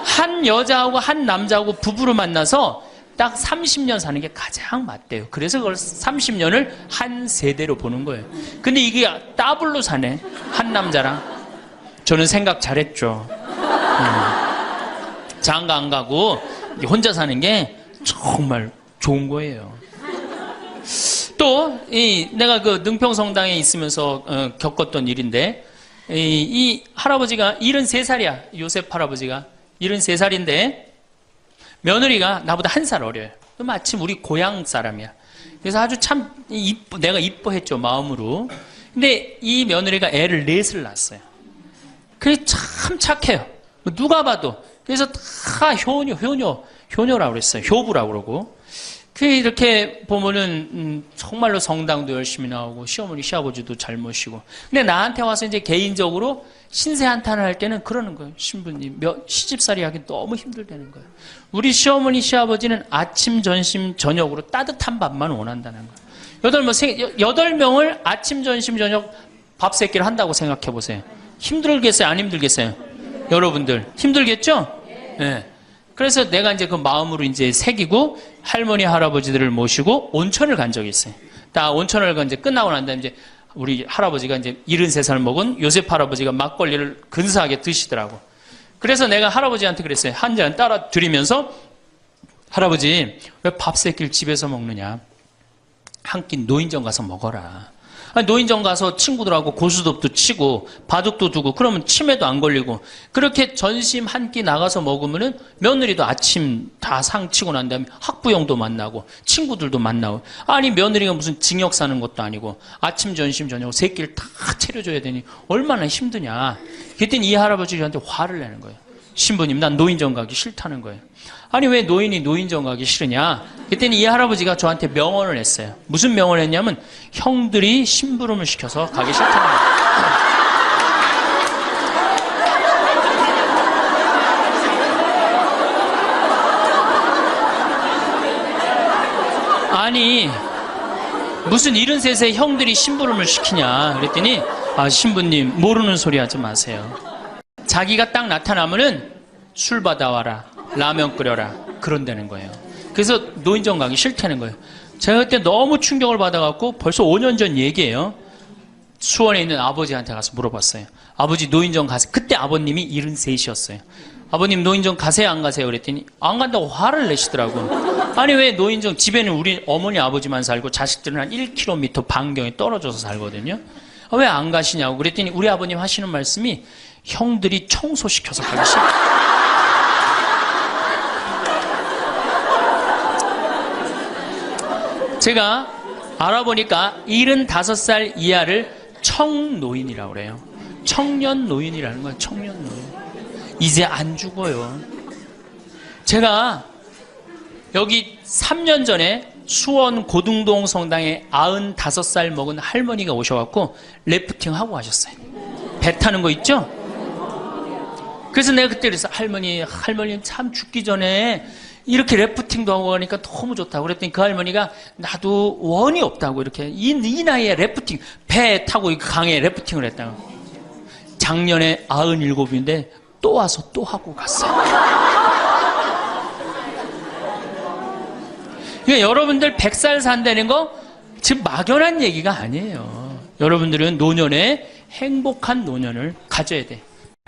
한 여자하고 한 남자하고 부부로 만나서 딱 30년 사는 게 가장 맞대요. 그래서 그걸 30년을 한 세대로 보는 거예요. 근데 이게 더블로 사네. 한 남자랑. 저는 생각 잘했죠. 장가 안 가고 혼자 사는 게 정말 좋은 거예요. 또 내가 그 능평성당에 있으면서 겪었던 일인데 이 할아버지가 73살이야. 요셉 할아버지가 73살인데 며느리가 나보다 1살 어려요. 마침 우리 고향 사람이야. 그래서 아주 참 내가 이뻐했죠, 마음으로. 근데 이 며느리가 애를 넷을 낳았어요. 그게 참 착해요. 누가 봐도. 그래서 다 효녀라고 그랬어요. 효부라고 그러고. 그 이렇게 보면은 정말로 성당도 열심히 나오고 시어머니 시아버지도 잘 모시고. 근데 나한테 와서 이제 개인적으로 신세 한탄을 할 때는 그러는 거예요. 신부님 시집살이 하기 너무 힘들다는 거예요. 우리 시어머니 시아버지는 아침 점심 저녁으로 따뜻한 밥만 원한다는 거예요. 8명을 아침 점심 저녁 밥 세 끼를 한다고 생각해 보세요. 힘들겠어요? 안 힘들겠어요? 여러분들 힘들겠죠? 네. 그래서 내가 이제 그 마음으로 이제 새기고 할머니 할아버지들을 모시고 온천을 간 적이 있어요. 딱 온천을 이제 끝나고 난 다음에 이제 우리 할아버지가 이제 73살 먹은 요셉 할아버지가 막걸리를 근사하게 드시더라고. 그래서 내가 할아버지한테 그랬어요. 한 잔 따라 드리면서 할아버지 왜 밥 세 끼를 집에서 먹느냐? 한 끼 노인정 가서 먹어라. 아니, 노인정 가서 친구들하고 고스톱도 치고 바둑도 두고 그러면 치매도 안 걸리고 그렇게 전심 한 끼 나가서 먹으면은 며느리도 아침 다 상 치고 난 다음에 학부형도 만나고 친구들도 만나고 아니 며느리가 무슨 징역 사는 것도 아니고 아침 전심 저녁 세 끼를 다 차려줘야 되니 얼마나 힘드냐. 그랬더니 이 할아버지 저한테 화를 내는 거예요. 신부님 난 노인정 가기 싫다는 거예요. 아니 왜 노인이 노인정 가기 싫으냐. 그랬더니 이 할아버지가 저한테 명언을 했어요. 무슨 명언을 했냐면 형들이 심부름을 시켜서 가기 싫다는 거예요. 아니 무슨 73세 형들이 심부름을 시키냐. 그랬더니 아 신부님 모르는 소리 하지 마세요. 자기가 딱 나타나면은 술 받아와라. 라면 끓여라. 그런다는 거예요. 그래서 노인정 가기 싫다는 거예요. 제가 그때 너무 충격을 받아갖고 벌써 5년 전 얘기예요. 수원에 있는 아버지한테 가서 물어봤어요. 아버지 노인정 가세요. 그때 아버님이 73이셨어요. 아버님 노인정 가세요 안 가세요? 그랬더니 안 간다고 화를 내시더라고. 아니 왜 노인정 집에는 우리 어머니 아버지만 살고 자식들은 한 1km 반경에 떨어져서 살거든요. 왜 안 가시냐고 그랬더니 우리 아버님 하시는 말씀이 형들이 청소시켜서 가기 싫다. 제가 알아보니까 75살 이하를 청노인이라고 그래요. 청년 노인이라는 거예요. 청년 노인. 이제 안 죽어요. 제가 여기 3년 전에 수원 고등동 성당에 95살 먹은 할머니가 오셔갖고 래프팅 하고 가셨어요. 배 타는 거 있죠? 그래서 내가 그때 그랬어. 할머니 참 죽기 전에 이렇게 래프팅도 하고 가니까 너무 좋다고 그랬더니 그 할머니가 나도 원이 없다고 이렇게 이 나이에 래프팅 배 타고 강에 래프팅을 했다고. 작년에 97인데 또 와서 또 하고 갔어요. 그러니까 여러분들 100살 산다는 거 지금 막연한 얘기가 아니에요. 여러분들은 노년에 행복한 노년을 가져야 돼.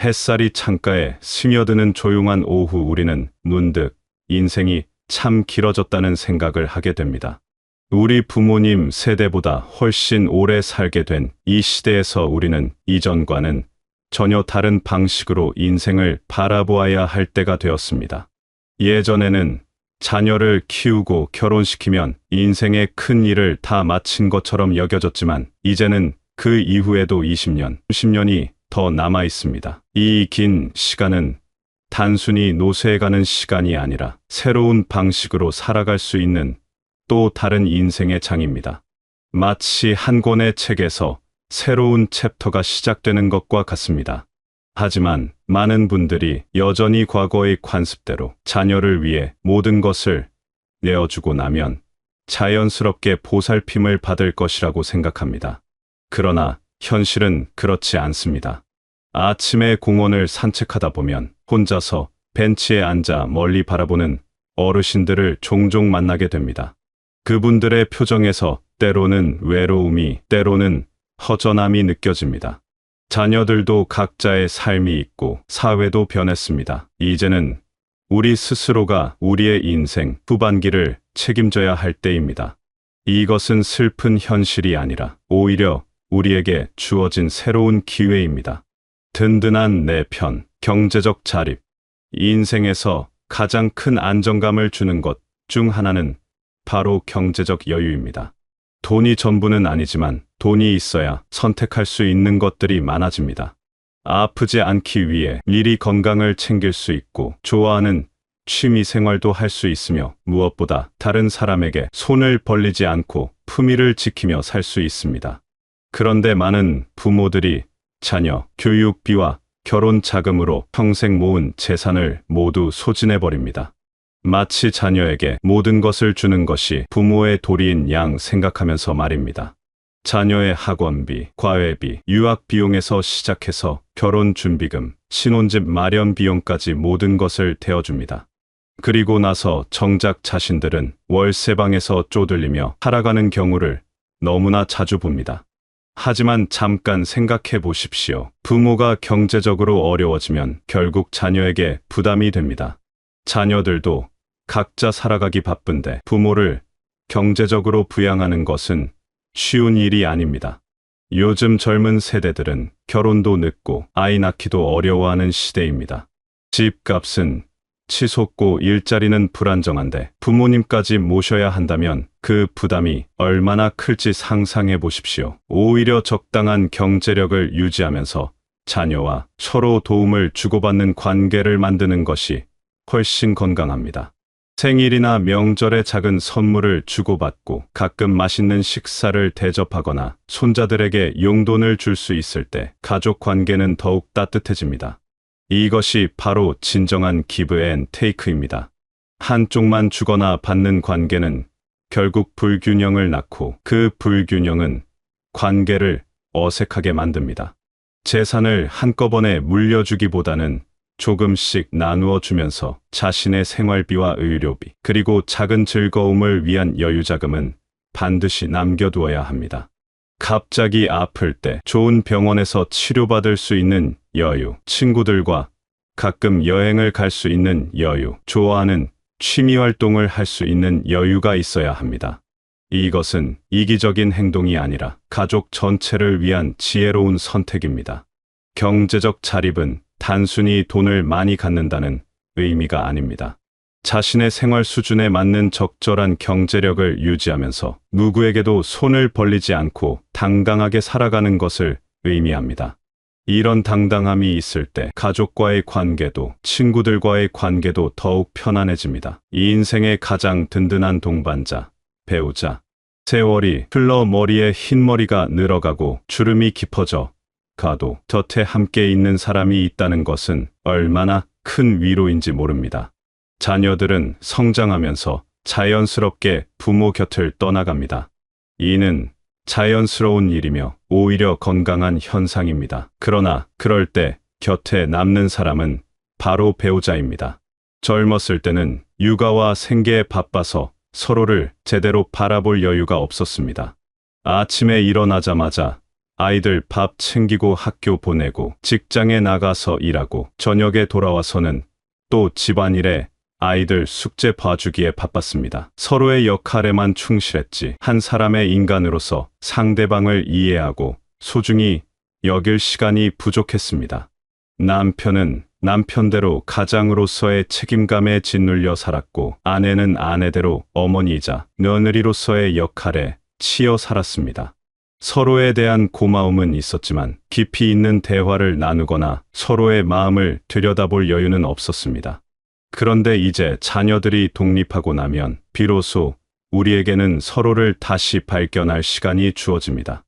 햇살이 창가에 스며드는 조용한 오후 우리는 문득 인생이 참 길어졌다는 생각을 하게 됩니다. 우리 부모님 세대보다 훨씬 오래 살게 된 이 시대에서 우리는 이전과는 전혀 다른 방식으로 인생을 바라보아야 할 때가 되었습니다. 예전에는 자녀를 키우고 결혼시키면 인생의 큰 일을 다 마친 것처럼 여겨졌지만 이제는 그 이후에도 20년, 10년이 더 남아 있습니다. 이 긴 시간은 단순히 노쇠해가는 시간이 아니라 새로운 방식으로 살아갈 수 있는 또 다른 인생의 장입니다. 마치 한 권의 책에서 새로운 챕터가 시작되는 것과 같습니다. 하지만 많은 분들이 여전히 과거의 관습대로 자녀를 위해 모든 것을 내어주고 나면 자연스럽게 보살핌을 받을 것이라고 생각합니다. 그러나 현실은 그렇지 않습니다. 아침에 공원을 산책하다 보면 혼자서 벤치에 앉아 멀리 바라보는 어르신들을 종종 만나게 됩니다. 그분들의 표정에서 때로는 외로움이, 때로는 허전함이 느껴집니다. 자녀들도 각자의 삶이 있고 사회도 변했습니다. 이제는 우리 스스로가 우리의 인생 후반기를 책임져야 할 때입니다. 이것은 슬픈 현실이 아니라 오히려 우리에게 주어진 새로운 기회입니다. 든든한 내 편, 경제적 자립. 인생에서 가장 큰 안정감을 주는 것 중 하나는 바로 경제적 여유입니다. 돈이 전부는 아니지만 돈이 있어야 선택할 수 있는 것들이 많아집니다. 아프지 않기 위해 미리 건강을 챙길 수 있고 좋아하는 취미 생활도 할 수 있으며 무엇보다 다른 사람에게 손을 벌리지 않고 품위를 지키며 살 수 있습니다. 그런데 많은 부모들이 자녀 교육비와 결혼 자금으로 평생 모은 재산을 모두 소진해버립니다. 마치 자녀에게 모든 것을 주는 것이 부모의 도리인 양 생각하면서 말입니다. 자녀의 학원비, 과외비, 유학 비용에서 시작해서 결혼 준비금, 신혼집 마련 비용까지 모든 것을 대어줍니다. 그리고 나서 정작 자신들은 월세방에서 쪼들리며 살아가는 경우를 너무나 자주 봅니다. 하지만 잠깐 생각해 보십시오. 부모가 경제적으로 어려워지면 결국 자녀에게 부담이 됩니다. 자녀들도 각자 살아가기 바쁜데 부모를 경제적으로 부양하는 것은 쉬운 일이 아닙니다. 요즘 젊은 세대들은 결혼도 늦고 아이 낳기도 어려워하는 시대입니다. 집값은 치솟고 일자리는 불안정한데 부모님까지 모셔야 한다면 그 부담이 얼마나 클지 상상해 보십시오. 오히려 적당한 경제력을 유지하면서 자녀와 서로 도움을 주고받는 관계를 만드는 것이 훨씬 건강합니다. 생일이나 명절에 작은 선물을 주고받고 가끔 맛있는 식사를 대접하거나 손자들에게 용돈을 줄 수 있을 때 가족 관계는 더욱 따뜻해집니다. 이것이 바로 진정한 기브 앤 테이크입니다. 한쪽만 주거나 받는 관계는 결국 불균형을 낳고 그 불균형은 관계를 어색하게 만듭니다. 재산을 한꺼번에 물려주기보다는 조금씩 나누어 주면서 자신의 생활비와 의료비, 그리고 작은 즐거움을 위한 여유자금은 반드시 남겨두어야 합니다. 갑자기 아플 때 좋은 병원에서 치료받을 수 있는 여유, 친구들과 가끔 여행을 갈 수 있는 여유, 좋아하는 취미 활동을 할 수 있는 여유가 있어야 합니다. 이것은 이기적인 행동이 아니라 가족 전체를 위한 지혜로운 선택입니다. 경제적 자립은 단순히 돈을 많이 갖는다는 의미가 아닙니다. 자신의 생활 수준에 맞는 적절한 경제력을 유지하면서 누구에게도 손을 벌리지 않고 당당하게 살아가는 것을 의미합니다. 이런 당당함이 있을 때 가족과의 관계도 친구들과의 관계도 더욱 편안해집니다. 이 인생의 가장 든든한 동반자, 배우자. 세월이 흘러 머리에 흰머리가 늘어가고 주름이 깊어져 가도 곁에 함께 있는 사람이 있다는 것은 얼마나 큰 위로인지 모릅니다. 자녀들은 성장하면서 자연스럽게 부모 곁을 떠나갑니다. 이는 자연스러운 일이며 오히려 건강한 현상입니다. 그러나 그럴 때 곁에 남는 사람은 바로 배우자입니다. 젊었을 때는 육아와 생계에 바빠서 서로를 제대로 바라볼 여유가 없었습니다. 아침에 일어나자마자 아이들 밥 챙기고 학교 보내고 직장에 나가서 일하고 저녁에 돌아와서는 또 집안일에 아이들 숙제 봐주기에 바빴습니다. 서로의 역할에만 충실했지 한 사람의 인간으로서 상대방을 이해하고 소중히 여길 시간이 부족했습니다. 남편은 남편대로 가장으로서의 책임감에 짓눌려 살았고 아내는 아내대로 어머니이자 며느리로서의 역할에 치여 살았습니다. 서로에 대한 고마움은 있었지만 깊이 있는 대화를 나누거나 서로의 마음을 들여다볼 여유는 없었습니다. 그런데 이제 자녀들이 독립하고 나면 비로소 우리에게는 서로를 다시 발견할 시간이 주어집니다.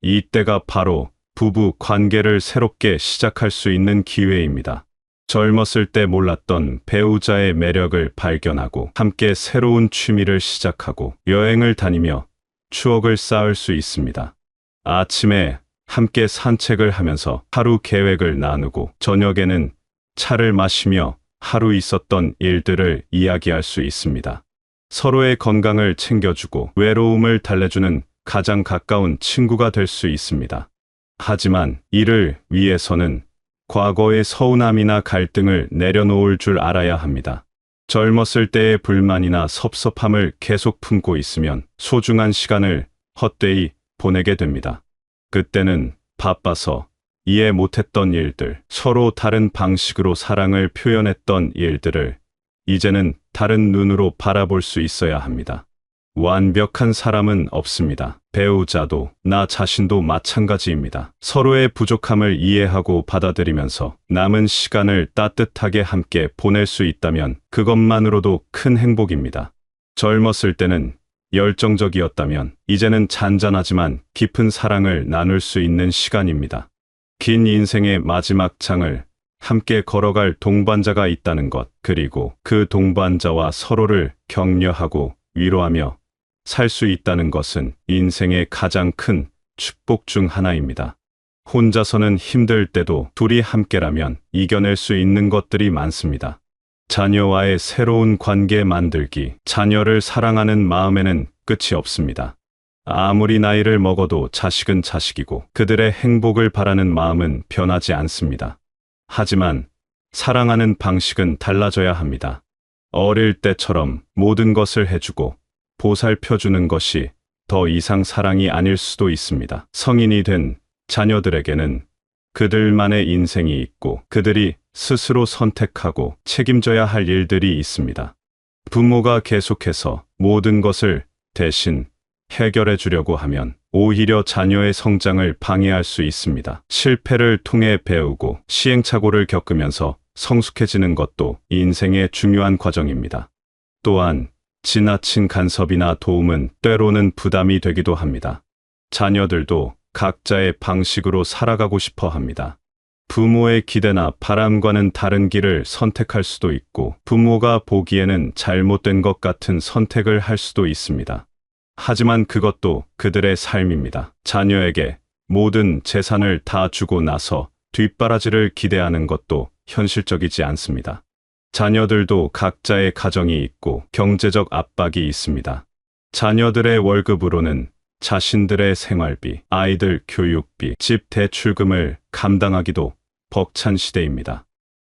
이때가 바로 부부 관계를 새롭게 시작할 수 있는 기회입니다. 젊었을 때 몰랐던 배우자의 매력을 발견하고 함께 새로운 취미를 시작하고 여행을 다니며 추억을 쌓을 수 있습니다. 아침에 함께 산책을 하면서 하루 계획을 나누고 저녁에는 차를 마시며 하루 있었던 일들을 이야기할 수 있습니다. 서로의 건강을 챙겨주고 외로움을 달래주는 가장 가까운 친구가 될 수 있습니다. 하지만 이를 위해서는 과거의 서운함이나 갈등을 내려놓을 줄 알아야 합니다. 젊었을 때의 불만이나 섭섭함을 계속 품고 있으면 소중한 시간을 헛되이 보내게 됩니다. 그때는 바빠서 이해 못했던 일들, 서로 다른 방식으로 사랑을 표현했던 일들을 이제는 다른 눈으로 바라볼 수 있어야 합니다. 완벽한 사람은 없습니다. 배우자도 나 자신도 마찬가지입니다. 서로의 부족함을 이해하고 받아들이면서 남은 시간을 따뜻하게 함께 보낼 수 있다면 그것만으로도 큰 행복입니다. 젊었을 때는 열정적이었다면 이제는 잔잔하지만 깊은 사랑을 나눌 수 있는 시간입니다. 긴 인생의 마지막 장을 함께 걸어갈 동반자가 있다는 것, 그리고 그 동반자와 서로를 격려하고 위로하며 살 수 있다는 것은 인생의 가장 큰 축복 중 하나입니다. 혼자서는 힘들 때도 둘이 함께라면 이겨낼 수 있는 것들이 많습니다. 자녀와의 새로운 관계 만들기, 자녀를 사랑하는 마음에는 끝이 없습니다. 아무리 나이를 먹어도 자식은 자식이고 그들의 행복을 바라는 마음은 변하지 않습니다. 하지만 사랑하는 방식은 달라져야 합니다. 어릴 때처럼 모든 것을 해주고 보살펴주는 것이 더 이상 사랑이 아닐 수도 있습니다. 성인이 된 자녀들에게는 그들만의 인생이 있고 그들이 스스로 선택하고 책임져야 할 일들이 있습니다. 부모가 계속해서 모든 것을 대신 해결해 주려고 하면 오히려 자녀의 성장을 방해할 수 있습니다. 실패를 통해 배우고 시행착오를 겪으면서 성숙해지는 것도 인생의 중요한 과정입니다. 또한 지나친 간섭이나 도움은 때로는 부담이 되기도 합니다. 자녀들도 각자의 방식으로 살아가고 싶어 합니다. 부모의 기대나 바람과는 다른 길을 선택할 수도 있고 부모가 보기에는 잘못된 것 같은 선택을 할 수도 있습니다. 하지만 그것도 그들의 삶입니다. 자녀에게 모든 재산을 다 주고 나서 뒷바라지를 기대하는 것도 현실적이지 않습니다. 자녀들도 각자의 가정이 있고 경제적 압박이 있습니다. 자녀들의 월급으로는 자신들의 생활비, 아이들 교육비, 집 대출금을 감당하기도 벅찬 시대입니다.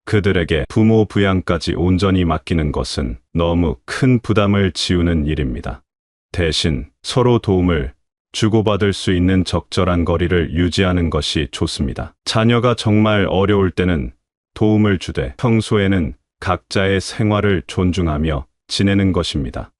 그들에게 부모 부양까지 온전히 맡기는 것은 너무 큰 부담을 지우는 일입니다. 대신 서로 도움을 주고받을 수 있는 적절한 거리를 유지하는 것이 좋습니다. 자녀가 정말 어려울 때는 도움을 주되 평소에는 각자의 생활을 존중하며 지내는 것입니다.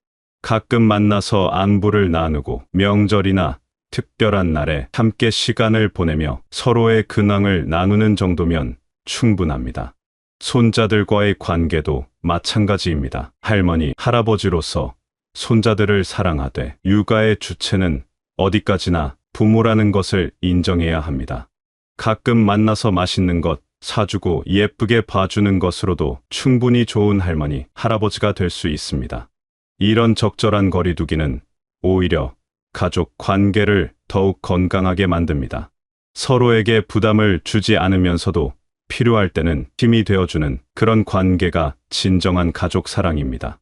가끔 만나서 안부를 나누고 명절이나 특별한 날에 함께 시간을 보내며 서로의 근황을 나누는 정도면 충분합니다. 손자들과의 관계도 마찬가지입니다. 할머니, 할아버지로서 손자들을 사랑하되 육아의 주체는 어디까지나 부모라는 것을 인정해야 합니다. 가끔 만나서 맛있는 것 사주고 예쁘게 봐주는 것으로도 충분히 좋은 할머니, 할아버지가 될 수 있습니다. 이런 적절한 거리두기는 오히려 가족 관계를 더욱 건강하게 만듭니다. 서로에게 부담을 주지 않으면서도 필요할 때는 힘이 되어주는 그런 관계가 진정한 가족 사랑입니다.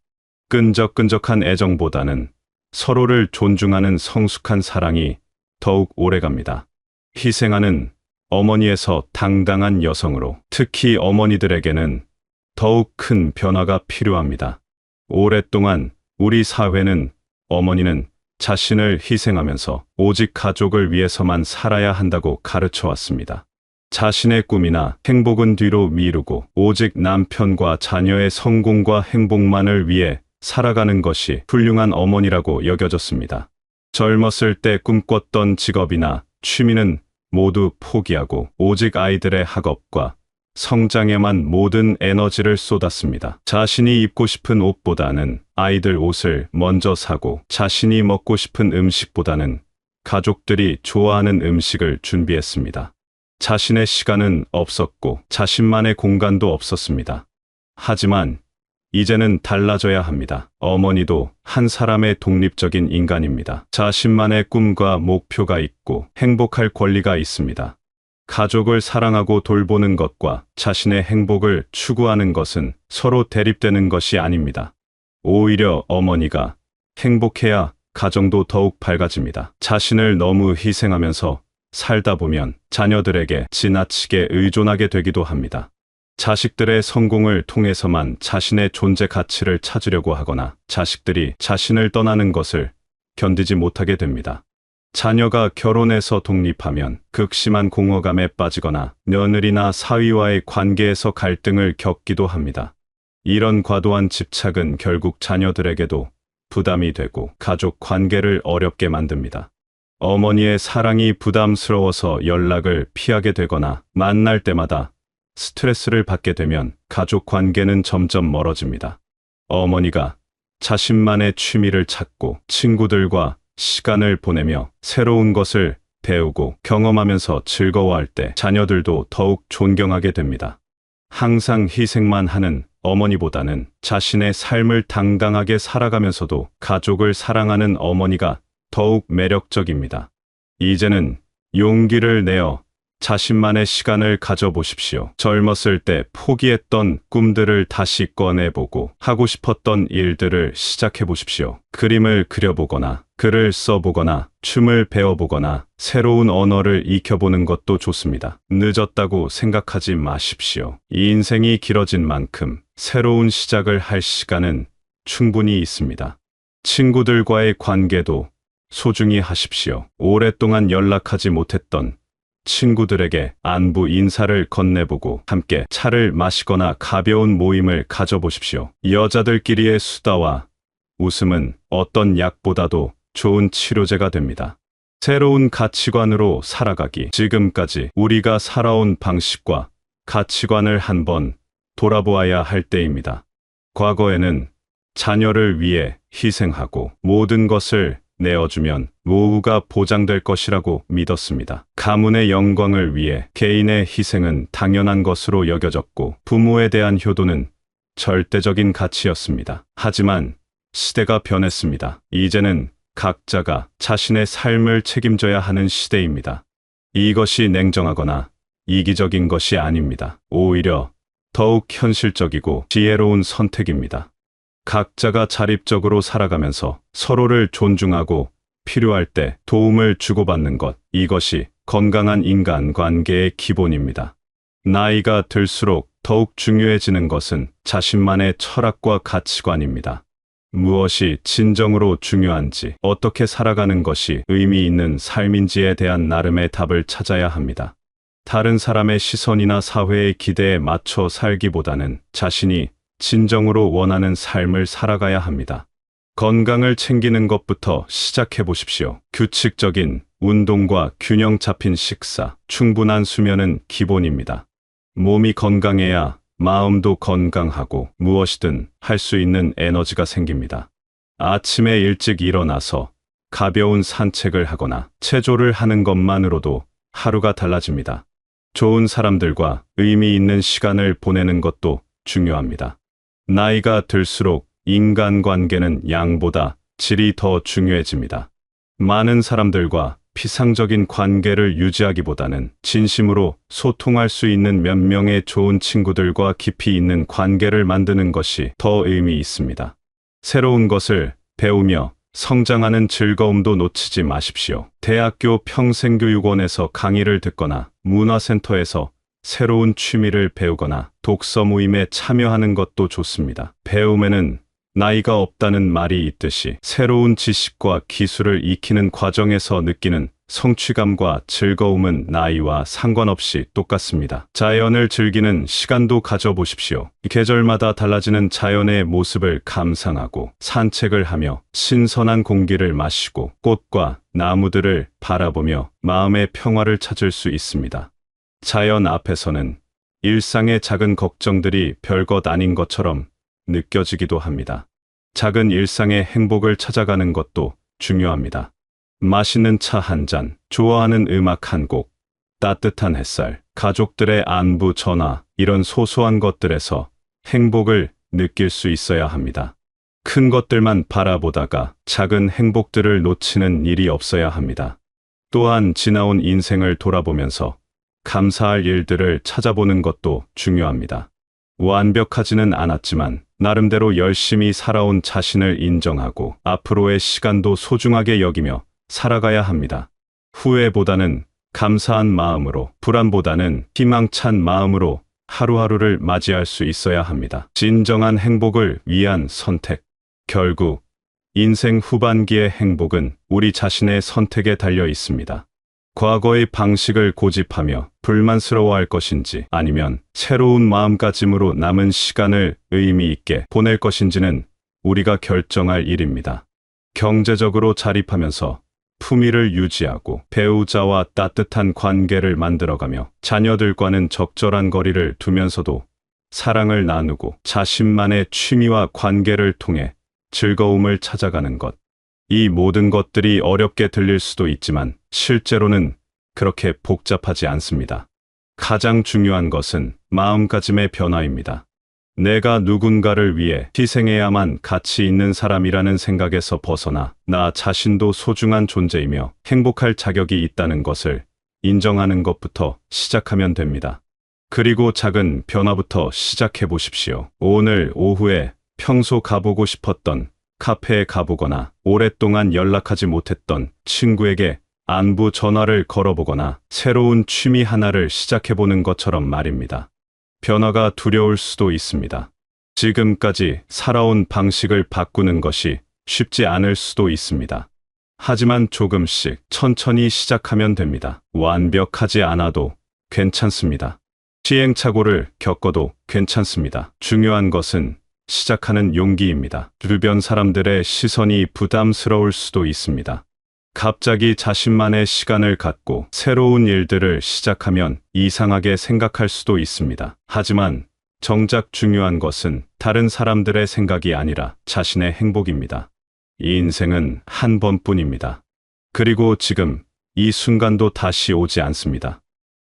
끈적끈적한 애정보다는 서로를 존중하는 성숙한 사랑이 더욱 오래갑니다. 희생하는 어머니에서 당당한 여성으로, 특히 어머니들에게는 더욱 큰 변화가 필요합니다. 오랫동안 우리 사회는 어머니는 자신을 희생하면서 오직 가족을 위해서만 살아야 한다고 가르쳐 왔습니다. 자신의 꿈이나 행복은 뒤로 미루고 오직 남편과 자녀의 성공과 행복만을 위해 살아가는 것이 훌륭한 어머니라고 여겨졌습니다. 젊었을 때 꿈꿨던 직업이나 취미는 모두 포기하고 오직 아이들의 학업과 성장에만 모든 에너지를 쏟았습니다. 자신이 입고 싶은 옷보다는 아이들 옷을 먼저 사고 자신이 먹고 싶은 음식보다는 가족들이 좋아하는 음식을 준비했습니다. 자신의 시간은 없었고 자신만의 공간도 없었습니다. 하지만 이제는 달라져야 합니다. 어머니도 한 사람의 독립적인 인간입니다. 자신만의 꿈과 목표가 있고 행복할 권리가 있습니다. 가족을 사랑하고 돌보는 것과 자신의 행복을 추구하는 것은 서로 대립되는 것이 아닙니다. 오히려 어머니가 행복해야 가정도 더욱 밝아집니다. 자신을 너무 희생하면서 살다 보면 자녀들에게 지나치게 의존하게 되기도 합니다. 자식들의 성공을 통해서만 자신의 존재 가치를 찾으려고 하거나 자식들이 자신을 떠나는 것을 견디지 못하게 됩니다. 자녀가 결혼해서 독립하면 극심한 공허감에 빠지거나 며느리나 사위와의 관계에서 갈등을 겪기도 합니다. 이런 과도한 집착은 결국 자녀들에게도 부담이 되고 가족 관계를 어렵게 만듭니다. 어머니의 사랑이 부담스러워서 연락을 피하게 되거나 만날 때마다 스트레스를 받게 되면 가족 관계는 점점 멀어집니다. 어머니가 자신만의 취미를 찾고 친구들과 시간을 보내며 새로운 것을 배우고 경험하면서 즐거워할 때 자녀들도 더욱 존경하게 됩니다. 항상 희생만 하는 어머니보다는 자신의 삶을 당당하게 살아가면서도 가족을 사랑하는 어머니가 더욱 매력적입니다. 이제는 용기를 내어 자신만의 시간을 가져보십시오. 젊었을 때 포기했던 꿈들을 다시 꺼내보고 하고 싶었던 일들을 시작해보십시오. 그림을 그려보거나 글을 써보거나 춤을 배워보거나 새로운 언어를 익혀보는 것도 좋습니다. 늦었다고 생각하지 마십시오. 이 인생이 길어진 만큼 새로운 시작을 할 시간은 충분히 있습니다. 친구들과의 관계도 소중히 하십시오. 오랫동안 연락하지 못했던 친구들에게 안부 인사를 건네보고 함께 차를 마시거나 가벼운 모임을 가져보십시오. 여자들끼리의 수다와 웃음은 어떤 약보다도 좋은 치료제가 됩니다. 새로운 가치관으로 살아가기. 지금까지 우리가 살아온 방식과 가치관을 한번 돌아보아야 할 때입니다. 과거에는 자녀를 위해 희생하고 모든 것을 내어주면 노후가 보장될 것이라고 믿었습니다. 가문의 영광을 위해 개인의 희생은 당연한 것으로 여겨졌고 부모에 대한 효도는 절대적인 가치였습니다. 하지만 시대가 변했습니다. 이제는 각자가 자신의 삶을 책임져야 하는 시대입니다. 이것이 냉정하거나 이기적인 것이 아닙니다. 오히려 더욱 현실적이고 지혜로운 선택입니다. 각자가 자립적으로 살아가면서 서로를 존중하고 필요할 때 도움을 주고받는 것, 이것이 건강한 인간관계의 기본입니다. 나이가 들수록 더욱 중요해지는 것은 자신만의 철학과 가치관입니다. 무엇이 진정으로 중요한지, 어떻게 살아가는 것이 의미 있는 삶인지에 대한 나름의 답을 찾아야 합니다. 다른 사람의 시선이나 사회의 기대에 맞춰 살기보다는 자신이 진정으로 원하는 삶을 살아가야 합니다. 건강을 챙기는 것부터 시작해 보십시오. 규칙적인 운동과 균형 잡힌 식사, 충분한 수면은 기본입니다. 몸이 건강해야 마음도 건강하고 무엇이든 할 수 있는 에너지가 생깁니다. 아침에 일찍 일어나서 가벼운 산책을 하거나 체조를 하는 것만으로도 하루가 달라집니다. 좋은 사람들과 의미 있는 시간을 보내는 것도 중요합니다. 나이가 들수록 인간관계는 양보다 질이 더 중요해집니다. 많은 사람들과 피상적인 관계를 유지하기보다는 진심으로 소통할 수 있는 몇 명의 좋은 친구들과 깊이 있는 관계를 만드는 것이 더 의미 있습니다. 새로운 것을 배우며 성장하는 즐거움도 놓치지 마십시오. 대학교 평생교육원에서 강의를 듣거나 문화센터에서 새로운 취미를 배우거나 독서 모임에 참여하는 것도 좋습니다. 배움에는 나이가 없다는 말이 있듯이 새로운 지식과 기술을 익히는 과정에서 느끼는 성취감과 즐거움은 나이와 상관없이 똑같습니다. 자연을 즐기는 시간도 가져보십시오. 계절마다 달라지는 자연의 모습을 감상하고 산책을 하며 신선한 공기를 마시고 꽃과 나무들을 바라보며 마음의 평화를 찾을 수 있습니다. 자연 앞에서는 일상의 작은 걱정들이 별것 아닌 것처럼 느껴지기도 합니다. 작은 일상의 행복을 찾아가는 것도 중요합니다. 맛있는 차 한 잔, 좋아하는 음악 한 곡, 따뜻한 햇살, 가족들의 안부 전화, 이런 소소한 것들에서 행복을 느낄 수 있어야 합니다. 큰 것들만 바라보다가 작은 행복들을 놓치는 일이 없어야 합니다. 또한 지나온 인생을 돌아보면서 감사할 일들을 찾아보는 것도 중요합니다. 완벽하지는 않았지만 나름대로 열심히 살아온 자신을 인정하고 앞으로의 시간도 소중하게 여기며 살아가야 합니다. 후회보다는 감사한 마음으로, 불안보다는 희망찬 마음으로 하루하루를 맞이할 수 있어야 합니다. 진정한 행복을 위한 선택. 결국 인생 후반기의 행복은 우리 자신의 선택에 달려 있습니다. 과거의 방식을 고집하며 불만스러워할 것인지 아니면 새로운 마음가짐으로 남은 시간을 의미 있게 보낼 것인지는 우리가 결정할 일입니다. 경제적으로 자립하면서 품위를 유지하고 배우자와 따뜻한 관계를 만들어가며 자녀들과는 적절한 거리를 두면서도 사랑을 나누고 자신만의 취미와 관계를 통해 즐거움을 찾아가는 것. 이 모든 것들이 어렵게 들릴 수도 있지만 실제로는 그렇게 복잡하지 않습니다. 가장 중요한 것은 마음가짐의 변화입니다. 내가 누군가를 위해 희생해야만 가치 있는 사람이라는 생각에서 벗어나 나 자신도 소중한 존재이며 행복할 자격이 있다는 것을 인정하는 것부터 시작하면 됩니다. 그리고 작은 변화부터 시작해 보십시오. 오늘 오후에 평소 가보고 싶었던 카페에 가보거나 오랫동안 연락하지 못했던 친구에게 안부 전화를 걸어보거나 새로운 취미 하나를 시작해보는 것처럼 말입니다. 변화가 두려울 수도 있습니다. 지금까지 살아온 방식을 바꾸는 것이 쉽지 않을 수도 있습니다. 하지만 조금씩 천천히 시작하면 됩니다. 완벽하지 않아도 괜찮습니다. 시행착오를 겪어도 괜찮습니다. 중요한 것은 시작하는 용기입니다. 주변 사람들의 시선이 부담스러울 수도 있습니다. 갑자기 자신만의 시간을 갖고 새로운 일들을 시작하면 이상하게 생각할 수도 있습니다. 하지만 정작 중요한 것은 다른 사람들의 생각이 아니라 자신의 행복입니다. 이 인생은 한 번뿐입니다. 그리고 지금 이 순간도 다시 오지 않습니다.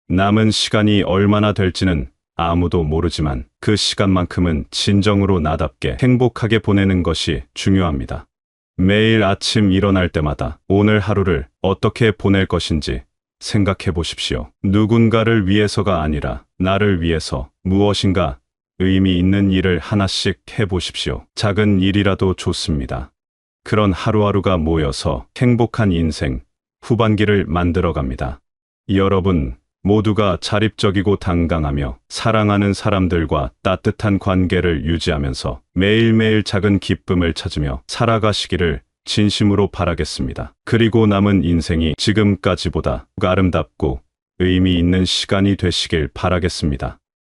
남은 시간이 얼마나 될지는 아무도 모르지만 그 시간만큼은 진정으로 나답게 행복하게 보내는 것이 중요합니다. 매일 아침 일어날 때마다 오늘 하루를 어떻게 보낼 것인지 생각해 보십시오. 누군가를 위해서가 아니라 나를 위해서 무엇인가 의미 있는 일을 하나씩 해보십시오. 작은 일이라도 좋습니다. 그런 하루하루가 모여서 행복한 인생 후반기를 만들어갑니다. 여러분 모두가 자립적이고 당당하며 사랑하는 사람들과 따뜻한 관계를 유지하면서 매일매일 작은 기쁨을 찾으며 살아가시기를 진심으로 바라겠습니다. 그리고 남은 인생이 지금까지보다 아름답고 의미 있는 시간이 되시길 바라겠습니다.